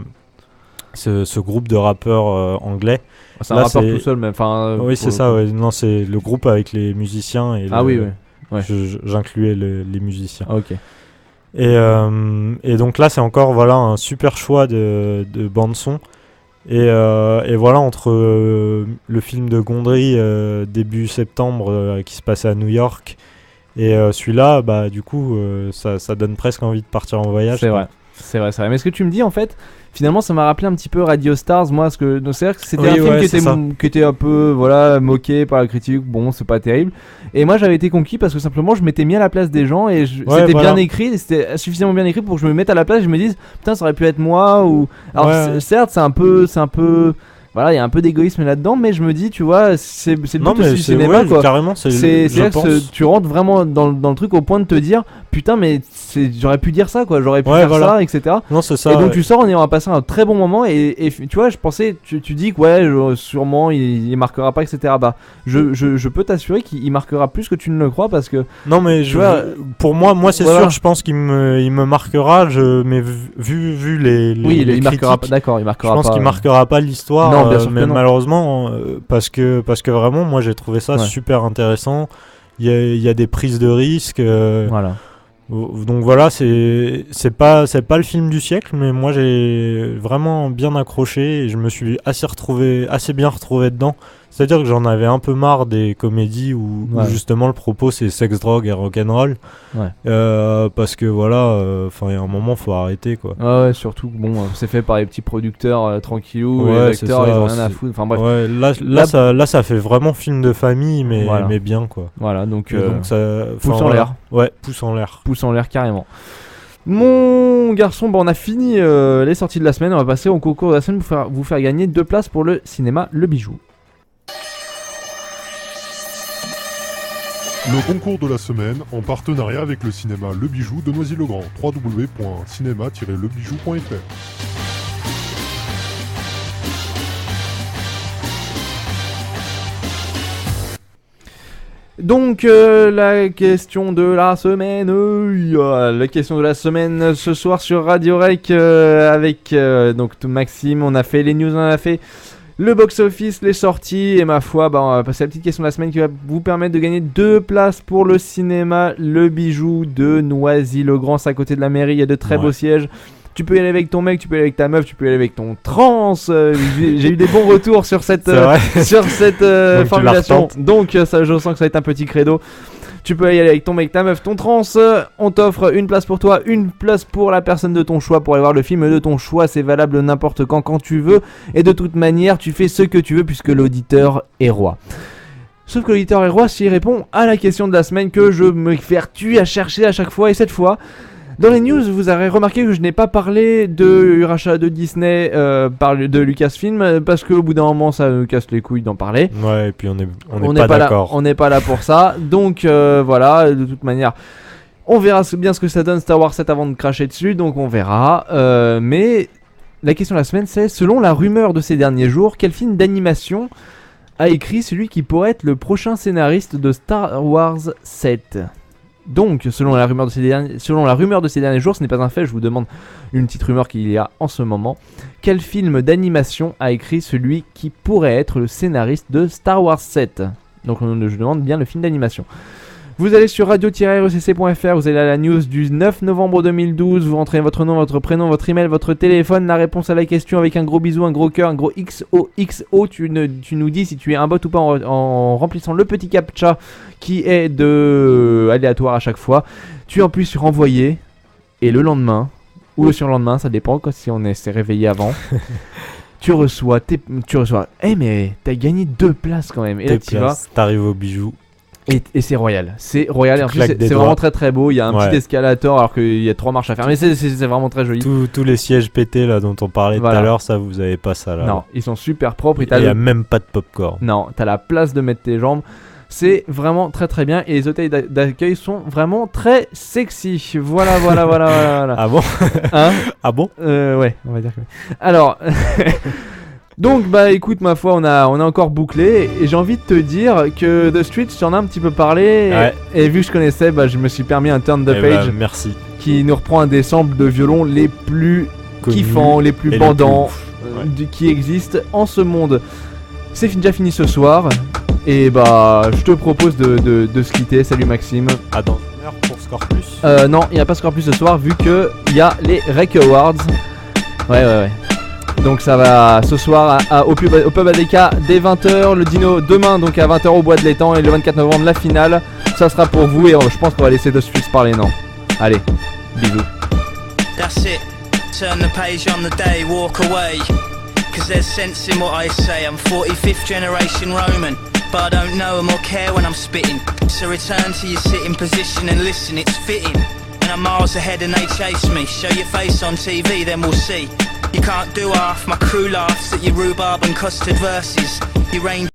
ce groupe de rappeurs anglais. C'est un Là, rappeur c'est- tout seul, même. Enfin, Oui, c'est ça. Ouais. Non, c'est le groupe avec les musiciens. Et Ah oui, oui. Ouais. J'incluais les musiciens. Ah, ok. Et donc là, c'est encore un super choix de bande-son. Et voilà, entre le film de Gondry début septembre qui se passait à New York et celui-là, bah du coup ça donne presque envie de partir en voyage. C'est vrai. Mais ce que tu me dis en fait, finalement ça m'a rappelé un petit peu Radio Stars, moi, donc c'est-à-dire que c'était un film qui était un peu moqué par la critique, bon c'est pas terrible, et moi j'avais été conquis parce que simplement je m'étais mis à la place des gens et c'était bien écrit, c'était suffisamment bien écrit pour que je me mette à la place et je me dise putain ça aurait pu être moi, ou alors certes c'est un peu voilà, il y a un peu d'égoïsme là-dedans, mais je me dis, tu vois, c'est le but aussi du cinéma, quoi. Carrément, c'est-à-dire que tu rentres vraiment dans le truc au point de te dire, putain, mais j'aurais pu dire ça, quoi, j'aurais pu faire ça, etc. Non, c'est ça. Et donc tu sors en ayant passé un très bon moment, et tu vois, je pensais, tu dis que sûrement il marquera pas, etc. Bah, je peux t'assurer qu'il marquera plus que tu ne le crois, parce que. Non, mais pour moi c'est sûr, je pense qu'il me marquera, mais vu les. Oui, il marquera pas, d'accord, il marquera pas. Je pense qu'il marquera pas l'histoire. Non, bien sûr mais malheureusement, parce que vraiment, moi j'ai trouvé ça super intéressant. Il y a des prises de risques. Voilà. Donc voilà, c'est pas le film du siècle, mais moi j'ai vraiment bien accroché et je me suis assez bien retrouvé dedans. C'est-à-dire que j'en avais un peu marre des comédies où justement le propos c'est sexe, drogue et rock'n'roll. Parce que voilà, il y a un moment faut arrêter, quoi. Ouais, surtout bon, c'est fait par les petits producteurs tranquillou, les acteurs ils ont rien à foutre. Enfin bref. Ouais, là ça fait vraiment film de famille, mais bien, quoi. Voilà, donc ça pouce en l'air. Ouais, pouce en l'air. Pouce en l'air carrément. Mon garçon, on a fini les sorties de la semaine. On va passer au concours de la semaine pour vous faire gagner 2 places pour le cinéma Le Bijou. Le concours de la semaine en partenariat avec le cinéma Le Bijou de Noisy-le-Grand. www.cinéma-lebijou.fr. Donc la question de la semaine, ce soir sur Radio Rec avec donc Maxime, on a fait les news, on a fait le box-office, les sorties, et ma foi, on va passer à la petite question de la semaine qui va vous permettre de gagner 2 places pour le cinéma Le Bijou de Noisy-le-Grand. C'est à côté de la mairie, il y a de très beaux sièges. Tu peux y aller avec ton mec, tu peux y aller avec ta meuf, tu peux y aller avec ton trans. J'ai eu des bons retours sur cette formulation. Donc je sens que ça va être un petit credo. Tu peux y aller avec ton mec, ta meuf, ton trans. On t'offre une place pour toi, une place pour la personne de ton choix pour aller voir le film de ton choix. C'est valable n'importe quand tu veux. Et de toute manière, tu fais ce que tu veux puisque l'auditeur est roi. Sauf que l'auditeur est roi s'il répond à la question de la semaine que je me vertue à chercher à chaque fois. Et cette fois, dans les news, vous avez remarqué que je n'ai pas parlé du rachat de Disney de Lucasfilm parce qu'au bout d'un moment, ça nous casse les couilles d'en parler. Ouais, et puis on n'est pas d'accord. On n'est pas là pour ça. Donc voilà, de toute manière, on verra bien ce que ça donne Star Wars 7 avant de cracher dessus. Donc on verra. Mais la question de la semaine, c'est selon la rumeur de ces derniers jours, quel film d'animation a écrit celui qui pourrait être le prochain scénariste de Star Wars 7 ? Donc, selon la rumeur de ces derniers jours, ce n'est pas un fait, je vous demande une petite rumeur qu'il y a en ce moment. Quel film d'animation a écrit celui qui pourrait être le scénariste de Star Wars 7 ? Donc, je demande bien le film d'animation. Vous allez sur radio-recc.fr, vous allez à la news du 9 novembre 2012, vous rentrez votre nom, votre prénom, votre email, votre téléphone, la réponse à la question avec un gros bisou, un gros cœur, un gros XOXO. Tu nous dis si tu es un bot ou pas en remplissant le petit captcha qui est aléatoire à chaque fois. Tu en plus sur envoyer et le lendemain ou le surlendemain, ça dépend si on s'est réveillé avant. tu reçois, mais t'as gagné 2 places quand même. Et là tu vas, t'arrives au bijou. Et c'est royal, et en plus c'est vraiment très très beau. Il y a un petit escalator alors qu'il y a 3 marches à faire, mais c'est vraiment très joli. Tous les sièges pétés là dont on parlait tout à l'heure, ça vous avez pas ça là. Non, ils sont super propres. Il y a même pas de popcorn. Non, t'as la place de mettre tes jambes. C'est vraiment très très bien et les hôtels d'accueil sont vraiment très sexy. Voilà. Ah bon? Hein? Ah bon? Ouais, on va dire que oui. Alors. Donc écoute, ma foi, on a encore bouclé et j'ai envie de te dire que The Streets, j'en ai un petit peu parlé et vu que je connaissais, je me suis permis un turn the page merci. Qui nous reprend un des samples de violon les plus kiffants, les plus bandants qui existent en ce monde. C'est déjà fini ce soir et je te propose de se quitter. Salut Maxime. À dans une heure pour Scorpus. Non, il n'y a pas Scorpus ce soir vu que il y a les Rec Awards. Ouais. Donc ça va ce soir au pub ADK dès 20h, le dino demain donc à 20h au bois de l'étang et le 24 novembre la finale. Ça sera pour vous et je pense qu'on va laisser Dos Fils parler, non? Allez, bisous. That's it. Turn the page on the day, walk away. Cause there's sense in what I say. I'm 45th generation Roman, but I don't know them or care when I'm spitting. So return to your sitting position and listen, it's fitting. And I'm miles ahead and they chase me. Show your face on TV, then we'll see. You can't do half, my crew laughs at your rhubarb and custard verses. Your range